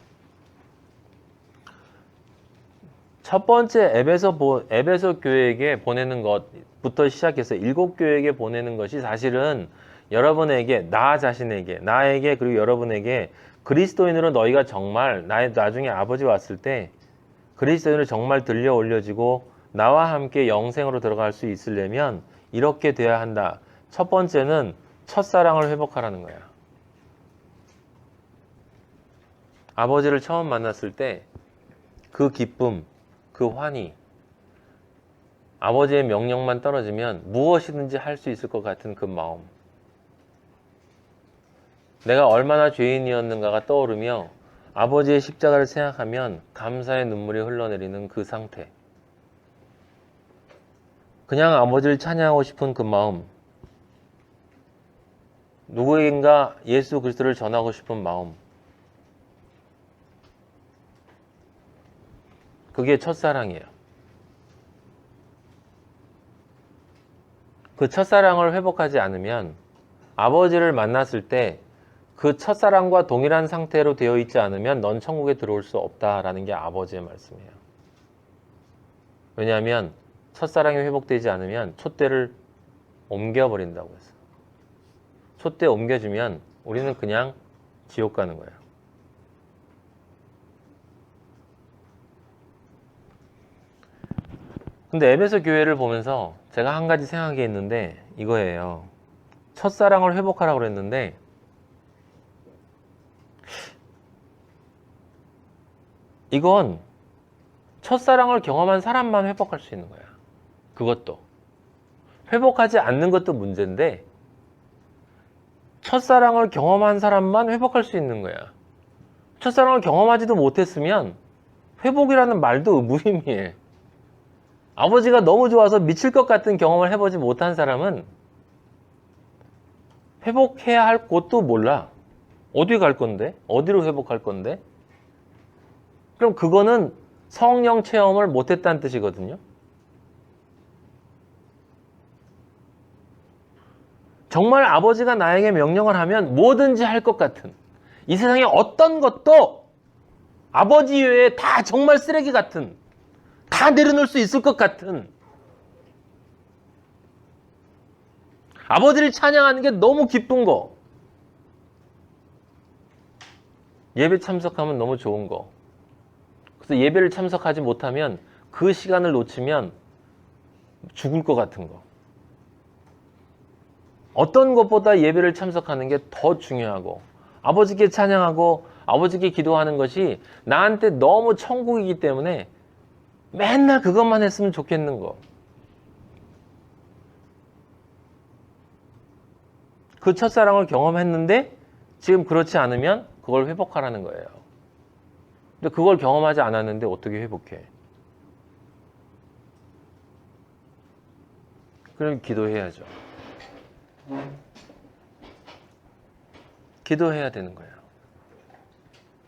첫 번째 에베소 교회에게 보내는 것부터 시작해서 7교회에게 보내는 것이 사실은 여러분에게 나 자신에게 나에게 그리고 여러분에게 그리스도인으로 너희가 정말 나중에 아버지 왔을 때 그리스도인으로 정말 들려 올려지고 나와 함께 영생으로 들어갈 수 있으려면 이렇게 돼야 한다. 첫 번째는 첫사랑을 회복하라는 거야. 아버지를 처음 만났을 때 그 기쁨 그 환희, 아버지의 명령만 떨어지면 무엇이든지 할 수 있을 것 같은 그 마음. 내가 얼마나 죄인이었는가가 떠오르며 아버지의 십자가를 생각하면 감사의 눈물이 흘러내리는 그 상태. 그냥 아버지를 찬양하고 싶은 그 마음. 누구에겐가 예수 그리스도를 전하고 싶은 마음. 그게 첫사랑이에요. 그 첫사랑을 회복하지 않으면 아버지를 만났을 때 그 첫사랑과 동일한 상태로 되어 있지 않으면 넌 천국에 들어올 수 없다라는 게 아버지의 말씀이에요. 왜냐하면 첫사랑이 회복되지 않으면 촛대를 옮겨버린다고 했어요. 촛대 옮겨주면 우리는 그냥 지옥 가는 거예요. 근데 에베소 교회를 보면서 제가 한 가지 생각이 있는데 이거예요. 첫사랑을 회복하라고 그랬는데 이건 첫사랑을 경험한 사람만 회복할 수 있는 거야. 그것도. 회복하지 않는 것도 문제인데 첫사랑을 경험한 사람만 회복할 수 있는 거야. 첫사랑을 경험하지도 못했으면 회복이라는 말도 무의미해. 아버지가 너무 좋아서 미칠 것 같은 경험을 해보지 못한 사람은 회복해야 할 곳도 몰라. 어디 갈 건데? 어디로 회복할 건데? 그럼 그거는 성령 체험을 못했다는 뜻이거든요. 정말 아버지가 나에게 명령을 하면 뭐든지 할 것 같은, 이 세상에 어떤 것도 아버지 외에 다 정말 쓰레기 같은, 다 내려놓을 수 있을 것 같은, 아버지를 찬양하는 게 너무 기쁜 거, 예배 참석하면 너무 좋은 거. 그래서 예배를 참석하지 못하면 그 시간을 놓치면 죽을 것 같은 거. 어떤 것보다 예배를 참석하는 게 더 중요하고, 아버지께 찬양하고 아버지께 기도하는 것이 나한테 너무 천국이기 때문에 맨날 그것만 했으면 좋겠는 거. 그 첫사랑을 경험했는데 지금 그렇지 않으면 그걸 회복하라는 거예요. 근데 그걸 경험하지 않았는데 어떻게 회복해? 그럼 기도해야죠. 기도해야 되는 거예요.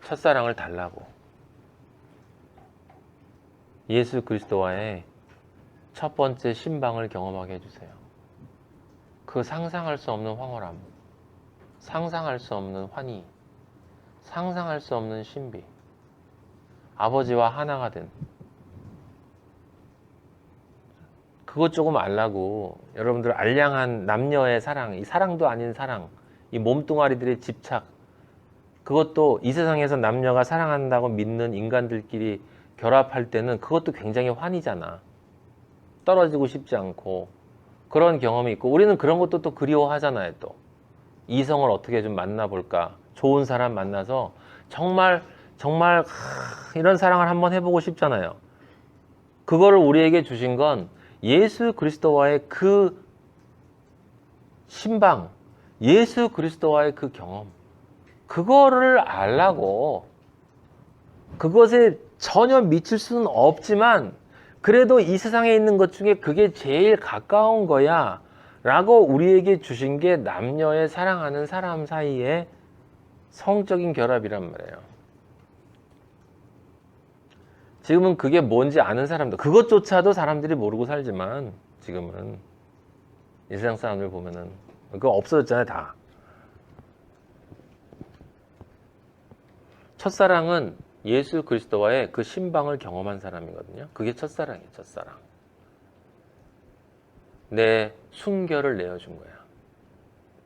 첫사랑을 달라고. 예수 그리스도와의 첫 번째 신방을 경험하게 해주세요. 그 상상할 수 없는 황홀함, 상상할 수 없는 환희, 상상할 수 없는 신비, 아버지와 하나가 된, 그것 조금 알라고 여러분들 알량한 남녀의 사랑, 이 사랑도 아닌 사랑, 이 몸뚱아리들의 집착, 그것도 이 세상에서 남녀가 사랑한다고 믿는 인간들끼리 결합할 때는 그것도 굉장히 환희잖아. 떨어지고 싶지 않고 그런 경험이 있고, 우리는 그런 것도 또 그리워하잖아요. 또 이성을 어떻게 좀 만나볼까, 좋은 사람 만나서 정말 이런 사랑을 한번 해보고 싶잖아요. 그거를 우리에게 주신 건 예수 그리스도와의 그 신방, 예수 그리스도와의 그 경험, 그거를 알라고. 그것에 전혀 미칠 수는 없지만 그래도 이 세상에 있는 것 중에 그게 제일 가까운 거야 라고 우리에게 주신 게 남녀의 사랑하는 사람 사이의 성적인 결합이란 말이에요. 지금은 그게 뭔지 아는 사람들, 그것조차도 사람들이 모르고 살지만 지금은 이 세상 사람들 보면은 그거 없어졌잖아요. 다. 첫사랑은 예수 그리스도와의 그 신방을 경험한 사람이거든요. 그게 첫사랑이에요. 첫사랑. 내 순결을 내어준 거야.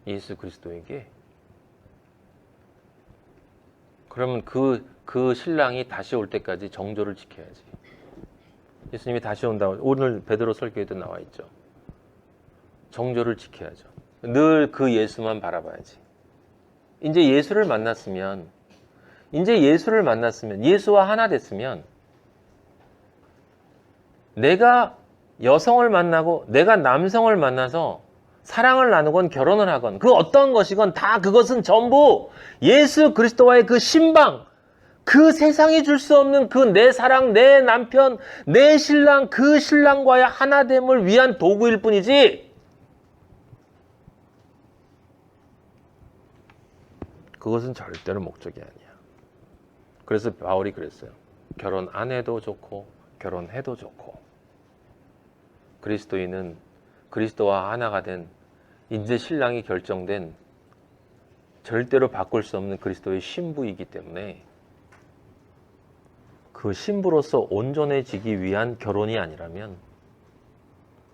예수 그리스도에게. 그러면 그 신랑이 다시 올 때까지 정조를 지켜야지. 예수님이 다시 온다고 오늘 베드로 설교에도 나와 있죠. 정조를 지켜야죠. 늘 그 예수만 바라봐야지. 이제 예수를 만났으면, 예수와 하나 됐으면, 내가 여성을 만나고 내가 남성을 만나서 사랑을 나누건 결혼을 하건 그 어떤 것이건 다 그것은 전부 예수 그리스도와의 그 신방, 그 세상이 줄 수 없는 그 내 사랑, 내 남편, 내 신랑, 그 신랑과의 하나됨을 위한 도구일 뿐이지, 그것은 절대로 목적이 아니야. 그래서 바울이 그랬어요. 결혼 안 해도 좋고 결혼해도 좋고, 그리스도인은 그리스도와 하나가 된, 이제 신랑이 결정된, 절대로 바꿀 수 없는 그리스도의 신부이기 때문에 그 신부로서 온전해지기 위한 결혼이 아니라면,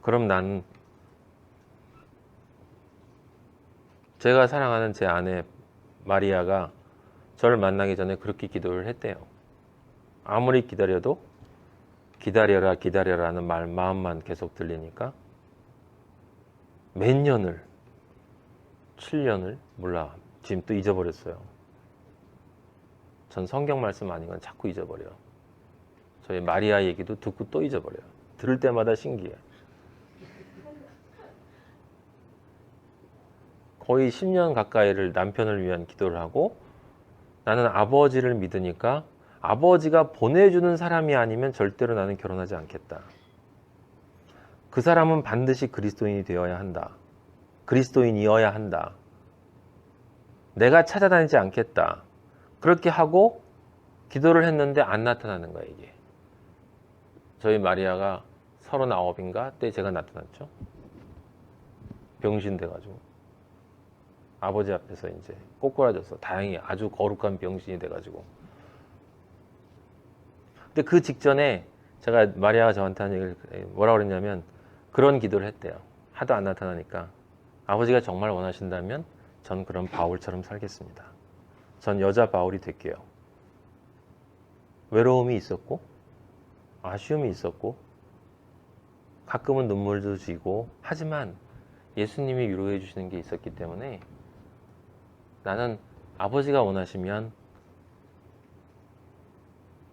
그럼 나는, 제가 사랑하는 제 아내 마리아가 저를 만나기 전에 그렇게 기도를 했대요. 아무리 기다려도 기다려라 기다려라는 마음만 계속 들리니까 몇 년을, 7년을 몰라, 지금 또 잊어버렸어요. 전 성경 말씀 아닌 건 자꾸 잊어버려. 저희 마리아 얘기도 듣고 또 잊어버려요. 들을 때마다 신기해. 거의 10년 가까이를 남편을 위한 기도를 하고, 나는 아버지를 믿으니까 아버지가 보내주는 사람이 아니면 절대로 나는 결혼하지 않겠다. 그 사람은 반드시 그리스도인이 되어야 한다. 그리스도인이어야 한다. 내가 찾아다니지 않겠다. 그렇게 하고 기도를 했는데 안 나타나는 거야, 이게. 저희 마리아가 39인가 때 제가 나타났죠. 병신 돼가지고. 아버지 앞에서 이제 꼬꾸라져서 다행히 아주 거룩한 병신이 돼가지고. 근데 그 직전에 제가 마리아가 저한테 한 얘기를 뭐라고 그랬냐면 그런 기도를 했대요. 하도 안 나타나니까 아버지가 정말 원하신다면 전 그런 바울처럼 살겠습니다. 전 여자 바울이 될게요. 외로움이 있었고 아쉬움이 있었고 가끔은 눈물도 지고 하지만 예수님이 위로해 주시는 게 있었기 때문에 나는 아버지가 원하시면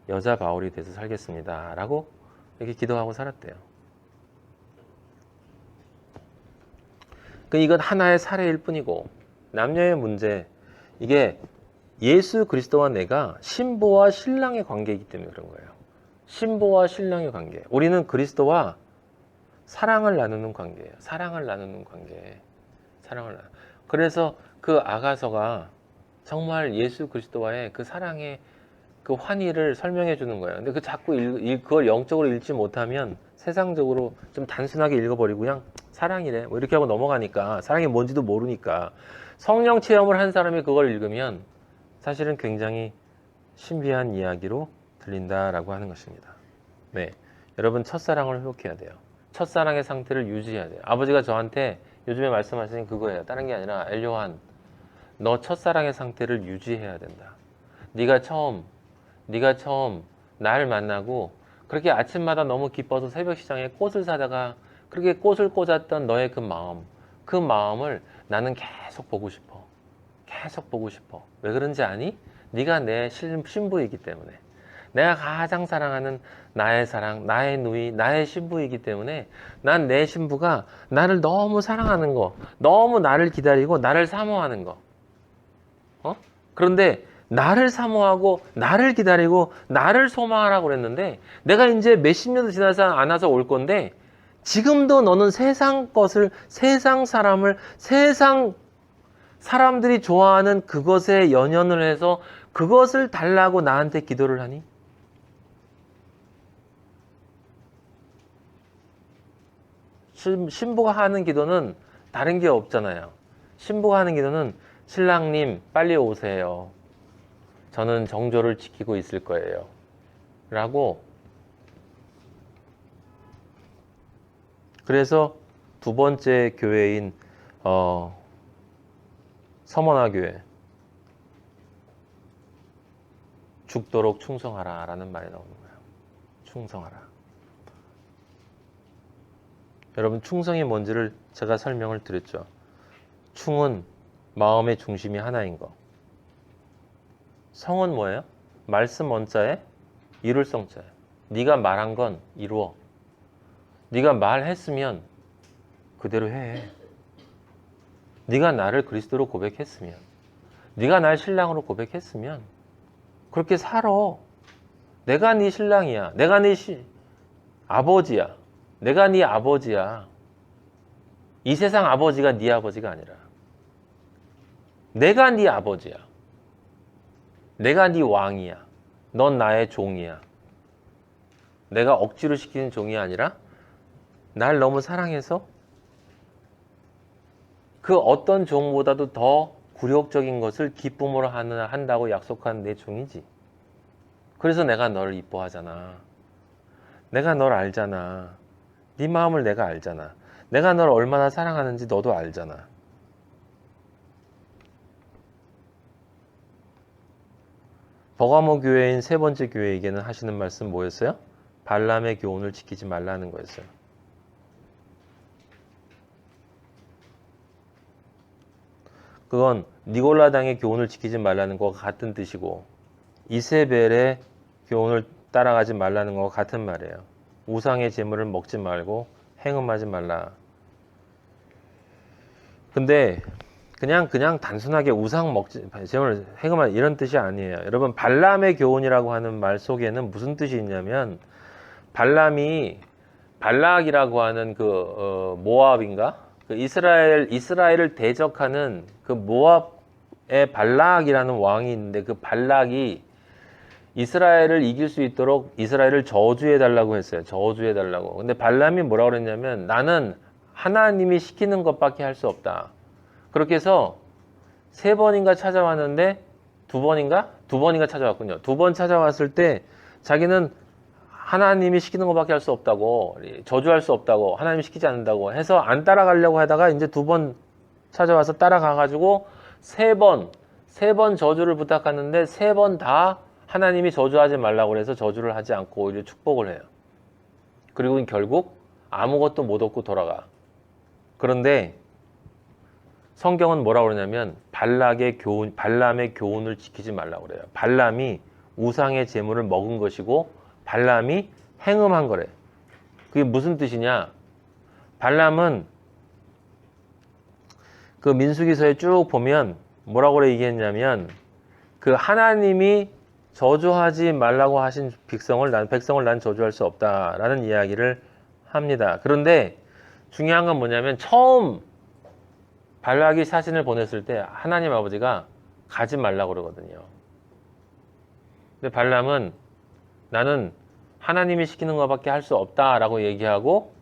여자 바울이 돼서 살겠습니다 라고 이렇게 기도하고 살았대요. 이건 하나의 사례일 뿐이고 남녀의 문제, 이게 예수 그리스도와 내가 신부와 신랑의 관계이기 때문에 그런 거예요. 신부와 신랑의 관계. 우리는 그리스도와 사랑을 나누는 관계예요. 사랑을 나누는 관계. 그래서 그 아가서가 정말 예수 그리스도와의 그 사랑의 그 환희를 설명해 주는 거예요. 근데 그 자꾸 그걸 영적으로 읽지 못하면 세상적으로 좀 단순하게 읽어버리고 그냥 사랑이래 뭐 이렇게 하고 넘어가니까, 사랑이 뭔지도 모르니까. 성령 체험을 한 사람이 그걸 읽으면 사실은 굉장히 신비한 이야기로 들린다라고 하는 것입니다. 네, 여러분 첫사랑을 회복해야 돼요. 첫사랑의 상태를 유지해야 돼요. 아버지가 저한테 요즘에 말씀하시는 그거예요. 다른 게 아니라 엘요한, 너 첫사랑의 상태를 유지해야 된다. 네가 처음 날 만나고 그렇게 아침마다 너무 기뻐서 새벽 시장에 꽃을 사다가 그렇게 꽃을 꽂았던 너의 그 마음을 나는 계속 보고 싶어. 왜 그런지 아니? 네가 내 신부이기 때문에. 내가 가장 사랑하는 나의 사랑, 나의 누이, 나의 신부이기 때문에 난 내 신부가 나를 너무 사랑하는 거, 너무 나를 기다리고 나를 사모하는 거. 그런데 나를 사모하고 나를 기다리고 나를 소망하라고 그랬는데 내가 이제 몇십 년도 지나서 안아서 올 건데 지금도 너는 세상 것을, 세상 사람을, 세상 사람들이 좋아하는 그것에 연연을 해서 그것을 달라고 나한테 기도를 하니? 신부가 하는 기도는 다른 게 없잖아요. 신부가 하는 기도는 신랑님 빨리 오세요. 저는 정조를 지키고 있을 거예요. 라고. 그래서 두 번째 교회인 서머나 교회, 죽도록 충성하라 라는 말이 나오는 거예요. 충성하라. 여러분, 충성이 뭔지를 제가 설명을 드렸죠. 충은 마음의 중심이 하나인 거. 성은 뭐예요? 말씀 원자에 이룰 성자예요. 네가 말한 건 이루어. 네가 말했으면 그대로 해. 네가 나를 그리스도로 고백했으면, 네가 날 신랑으로 고백했으면 그렇게 살아. 내가 네 신랑이야. 내가 네 아버지야. 내가 네 아버지야. 이 세상 아버지가 네 아버지가 아니라 내가 네 아버지야. 내가 네 왕이야. 넌 나의 종이야. 내가 억지로 시키는 종이 아니라 날 너무 사랑해서 그 어떤 종보다도 더 굴욕적인 것을 기쁨으로 한다고 약속한 내 종이지. 그래서 내가 너를 이뻐하잖아. 내가 널 알잖아. 네 마음을 내가 알잖아. 내가 널 얼마나 사랑하는지 너도 알잖아. 버가모 교회인 세 번째 교회에게는 하시는 말씀 뭐였어요? 발람의 교훈을 지키지 말라는 거였어요. 그건 니골라당의 교훈을 지키지 말라는 것과 같은 뜻이고 이세벨의 교훈을 따라가지 말라는 것과 같은 말이에요. 우상의 제물을 먹지 말고 행음하지 말라. 근데 그냥 단순하게 우상 먹지, 제물 행음하지 이런 뜻이 아니에요. 여러분, 발람의 교훈이라고 하는 말 속에는 무슨 뜻이 있냐면, 발람이 발락이라고 하는 모압인가? 이스라엘을 대적하는 그 모압의 발락이라는 왕이 있는데, 그 발락이 이스라엘을 이길 수 있도록 이스라엘을 저주해달라고 했어요. 저주해달라고. 근데 발람이 뭐라고 그랬냐면, 나는 하나님이 시키는 것밖에 할 수 없다. 그렇게 해서 3번인가 찾아왔는데 2번인가 찾아왔군요. 2번 찾아왔을 때 자기는 하나님이 시키는 것밖에 할 수 없다고, 저주할 수 없다고, 하나님이 시키지 않는다고 해서 안 따라가려고 하다가 이제 2번 찾아와서 따라가가지고 3번 저주를 부탁하는데 3번 다 하나님이 저주하지 말라고 그래서 저주를 하지 않고 오히려 축복을 해요. 그리고 결국 아무것도 못 얻고 돌아가. 그런데 성경은 뭐라고 그러냐면 발람의 교훈을 지키지 말라고 그래요. 발람이 우상의 제물을 먹은 것이고 발람이 행음한 거래. 그게 무슨 뜻이냐? 발람은 그 민수기서에 쭉 보면 뭐라고 얘기했냐면 그 하나님이 저주하지 말라고 하신 백성을 난 저주할 수 없다라는 이야기를 합니다. 그런데 중요한 건 뭐냐면 처음 발락이 사신을 보냈을 때 하나님 아버지가 가지 말라고 그러거든요. 근데 발람은 나는 하나님이 시키는 것밖에 할 수 없다라고 얘기하고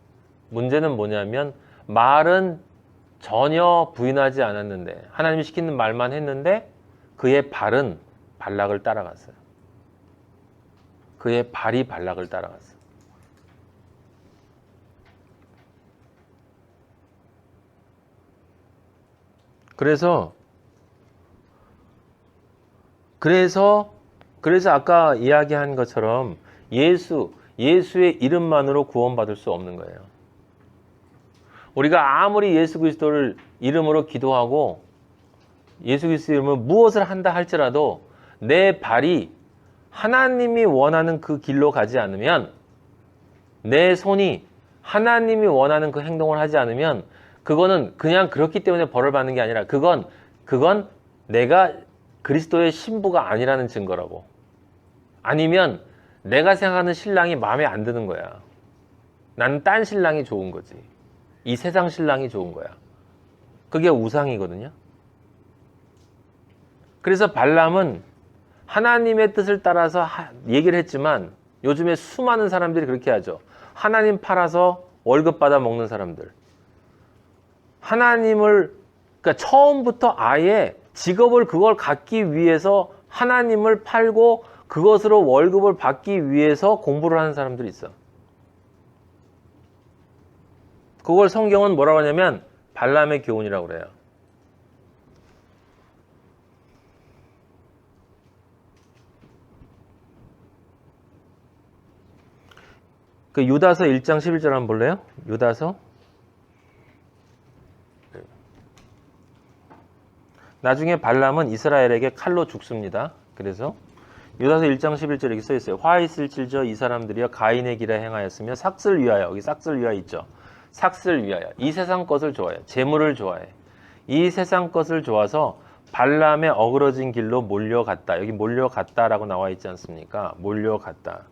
문제는 뭐냐면 말은 전혀 부인하지 않았는데 하나님이 시키는 말만 했는데 그의 발은 발락을 따라갔어요. 그의 발이 발락을 따라갔어요. 그래서 아까 이야기한 것처럼 예수의 이름만으로 구원받을 수 없는 거예요. 우리가 아무리 예수 그리스도를 이름으로 기도하고 예수 그리스도 이름으로 무엇을 한다 할지라도 내 발이 하나님이 원하는 그 길로 가지 않으면, 내 손이 하나님이 원하는 그 행동을 하지 않으면 그거는 그냥 그렇기 때문에 벌을 받는 게 아니라 그건 내가 그리스도의 신부가 아니라는 증거라고. 아니면 내가 생각하는 신랑이 마음에 안 드는 거야. 나는 딴 신랑이 좋은 거지. 이 세상 신랑이 좋은 거야. 그게 우상이거든요. 그래서 발람은 하나님의 뜻을 따라서 얘기를 했지만 요즘에 수많은 사람들이 그렇게 하죠. 하나님 팔아서 월급 받아 먹는 사람들. 그러니까 처음부터 아예 직업을 그걸 갖기 위해서 하나님을 팔고 그것으로 월급을 받기 위해서 공부를 하는 사람들이 있어. 그걸 성경은 뭐라고 하냐면 발람의 교훈이라고 그래요. 그 유다서 1장 11절 한번 볼래요? 유다서. 나중에 발람은 이스라엘에게 칼로 죽습니다. 그래서 유다서 1장 11절에 이렇게 써 있어요. 화 있을질저 이 사람들이여 가인의 길에 행하였으며 삭슬 위하여, 여기 삭슬 위하여 있죠. 삭슬 위하여 이 세상 것을 좋아해. 재물을 좋아해. 이 세상 것을 좋아서 발람의 어그러진 길로 몰려갔다. 여기 몰려갔다라고 나와 있지 않습니까? 몰려갔다.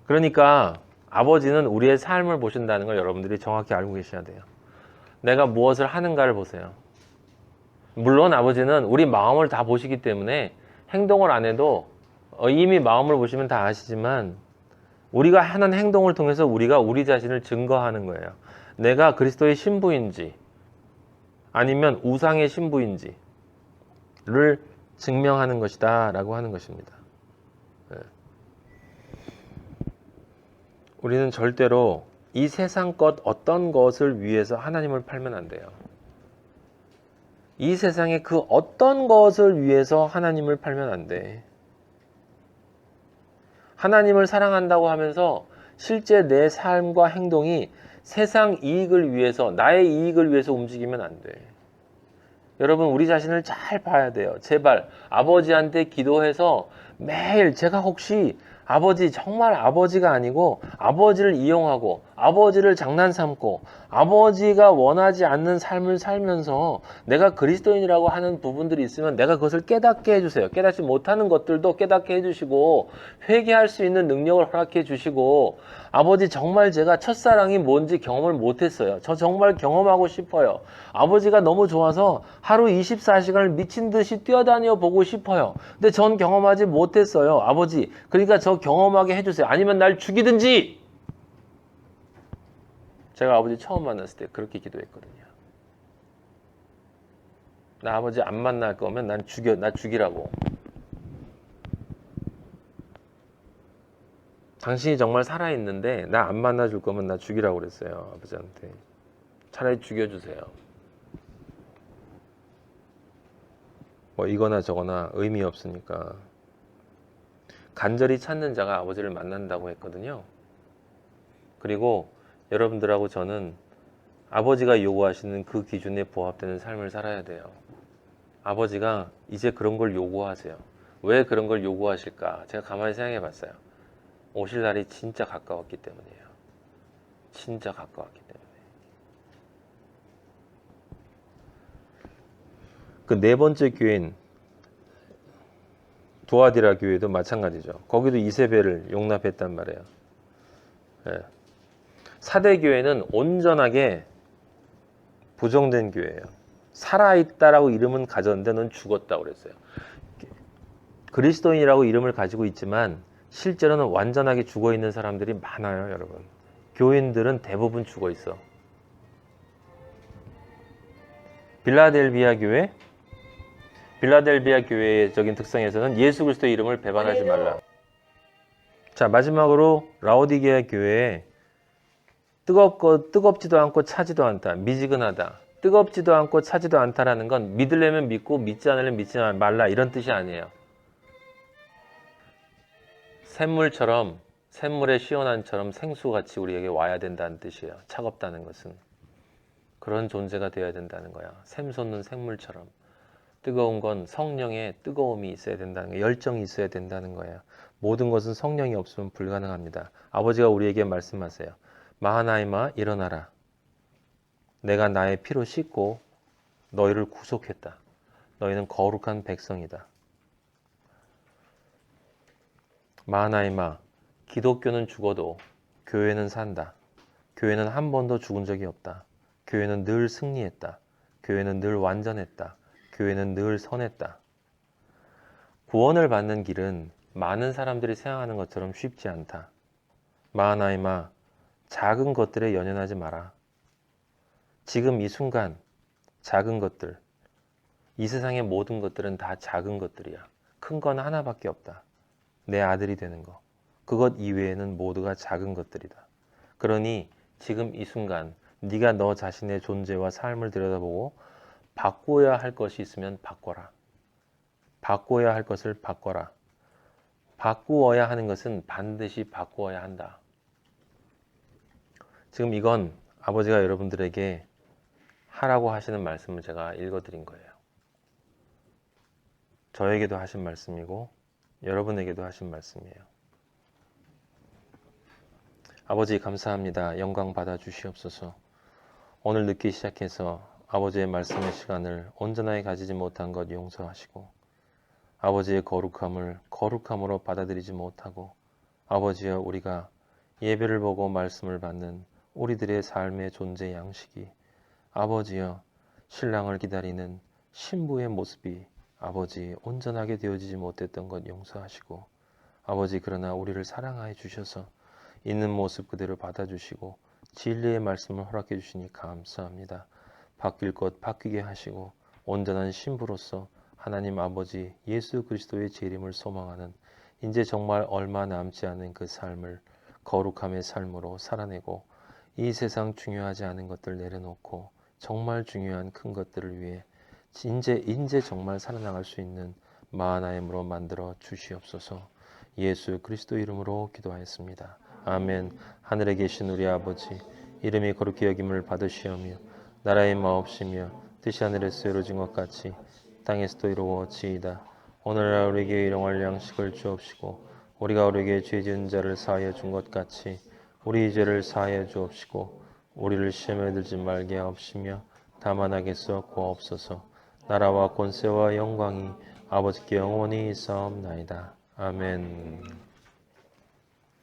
그러니까 아버지는 우리의 삶을 보신다는 걸 여러분들이 정확히 알고 계셔야 돼요. 내가 무엇을 하는가를 보세요. 물론 아버지는 우리 마음을 다 보시기 때문에 행동을 안 해도 이미 마음을 보시면 다 아시지만 우리가 하는 행동을 통해서 우리가 우리 자신을 증거하는 거예요. 내가 그리스도의 신부인지 아니면 우상의 신부인지를 증명하는 것이다 라고 하는 것입니다. 우리는 절대로 이 세상 것 어떤 것을 위해서 하나님을 팔면 안 돼요. 이 세상의 그 어떤 것을 위해서 하나님을 팔면 안 돼. 하나님을 사랑한다고 하면서 실제 내 삶과 행동이 세상 이익을 위해서, 나의 이익을 위해서 움직이면 안 돼. 여러분, 우리 자신을 잘 봐야 돼요. 제발 아버지한테 기도해서 매일 제가 혹시 아버지, 정말 아버지가 아니고 아버지를 이용하고 아버지를 장난삼고 아버지가 원하지 않는 삶을 살면서 내가 그리스도인이라고 하는 부분들이 있으면 내가 그것을 깨닫게 해주세요. 깨닫지 못하는 것들도 깨닫게 해주시고 회개할 수 있는 능력을 허락해 주시고, 아버지 정말 제가 첫사랑이 뭔지 경험을 못했어요. 저 정말 경험하고 싶어요. 아버지가 너무 좋아서 하루 24시간을 미친 듯이 뛰어다녀 보고 싶어요. 근데 전 경험하지 못했어요. 아버지, 그러니까 저 경험하게 해주세요. 아니면 날 죽이든지. 제가 아버지 처음 만났을 때 그렇게 기도했거든요. 나 아버지 안 만날 거면 나 죽이라고. 당신이 정말 살아있는데 나 안 만나줄 거면 나 죽이라고 그랬어요. 아버지한테. 차라리 죽여주세요. 뭐 이거나 저거나 의미 없으니까. 간절히 찾는 자가 아버지를 만난다고 했거든요. 그리고 여러분들하고 저는 아버지가 요구하시는 그 기준에 부합되는 삶을 살아야 돼요. 아버지가 이제 그런 걸 요구하세요. 왜 그런 걸 요구하실까? 제가 가만히 생각해 봤어요. 오실 날이 진짜 가까웠기 때문이에요. 진짜 가까웠기 때문에. 그 네 번째 교회인 두아디라 교회도 마찬가지죠. 거기도 이세벨을 용납했단 말이에요. 네. 사대 교회는 온전하게 부정된 교회예요. 살아있다라고 이름은 가졌는데 넌 죽었다고 그랬어요. 그리스도인이라고 이름을 가지고 있지만 실제로는 완전하게 죽어있는 사람들이 많아요, 여러분. 교인들은 대부분 죽어있어. 빌라델비아 교회의 적인 특성에서는 예수 그리스도의 이름을 배반하지 말라. 자, 마지막으로 라오디게아 교회에 뜨겁지도 않고 차지도 않다. 미지근하다. 뜨겁지도 않고 차지도 않다라는 건 믿으려면 믿고 믿지 않으려면 믿지 말라 이런 뜻이 아니에요. 샘물의 시원함처럼 생수같이 우리에게 와야 된다는 뜻이에요. 차갑다는 것은. 그런 존재가 되어야 된다는 거야. 샘솟는 생물처럼. 뜨거운 건 성령의 뜨거움이 있어야 된다는 거예요. 열정이 있어야 된다는 거예요. 모든 것은 성령이 없으면 불가능합니다. 아버지가 우리에게 말씀하세요. 마하나이마 일어나라. 내가 나의 피로 씻고 너희를 구속했다. 너희는 거룩한 백성이다. 마하나이마, 기독교는 죽어도 교회는 산다. 교회는 한 번도 죽은 적이 없다. 교회는 늘 승리했다. 교회는 늘 완전했다. 교회는 늘 선했다. 구원을 받는 길은 많은 사람들이 생각하는 것처럼 쉽지 않다. 마하나이마, 작은 것들에 연연하지 마라. 지금 이 순간 작은 것들, 이 세상의 모든 것들은 다 작은 것들이야. 큰 건 하나밖에 없다. 내 아들이 되는 거. 그것 이외에는 모두가 작은 것들이다. 그러니 지금 이 순간 네가 너 자신의 존재와 삶을 들여다보고 바꾸어야 할 것이 있으면 바꿔라. 바꾸어야 할 것을 바꿔라. 바꾸어야 하는 것은 반드시 바꾸어야 한다. 지금 이건 아버지가 여러분들에게 하라고 하시는 말씀을 제가 읽어드린 거예요. 저에게도 하신 말씀이고 여러분에게도 하신 말씀이에요. 아버지 감사합니다. 영광 받아 주시옵소서. 오늘 늦게 시작해서 아버지의 말씀의 시간을 온전하게 가지지 못한 것 용서하시고 아버지의 거룩함을 거룩함으로 받아들이지 못하고 아버지여 우리가 예배를 보고 말씀을 받는 우리들의 삶의 존재 양식이 아버지여 신랑을 기다리는 신부의 모습이 아버지 온전하게 되어지지 못했던 것 용서하시고 아버지 그러나 우리를 사랑하여 주셔서 있는 모습 그대로 받아주시고 진리의 말씀을 허락해 주시니 감사합니다. 바뀔 것 바뀌게 하시고 온전한 신부로서 하나님 아버지 예수 그리스도의 재림을 소망하는 이제 정말 얼마 남지 않은 그 삶을 거룩함의 삶으로 살아내고 이 세상 중요하지 않은 것들 내려놓고 정말 중요한 큰 것들을 위해 인제 정말 살아나갈 수 있는 마하나임으로 만들어 주시옵소서. 예수 그리스도 이름으로 기도하였습니다. 아멘. 하늘에 계신 우리 아버지 이름이 거룩히 여김을 받으시오며 나라의 마옵시며 뜻이 하늘에서 이루어진 것 같이 땅에서도 이루어지이다. 오늘날 우리에게 일용할 양식을 주옵시고 우리가 우리에게 죄 지은 자를 사하여 준 것 같이 우리 죄를 사하여 주옵시고 우리를 시험에 들지 말게 하옵시며 다만 악에서 구하옵소서. 나라와 권세와 영광이 아버지께 영원히 있사옵나이다. 아멘.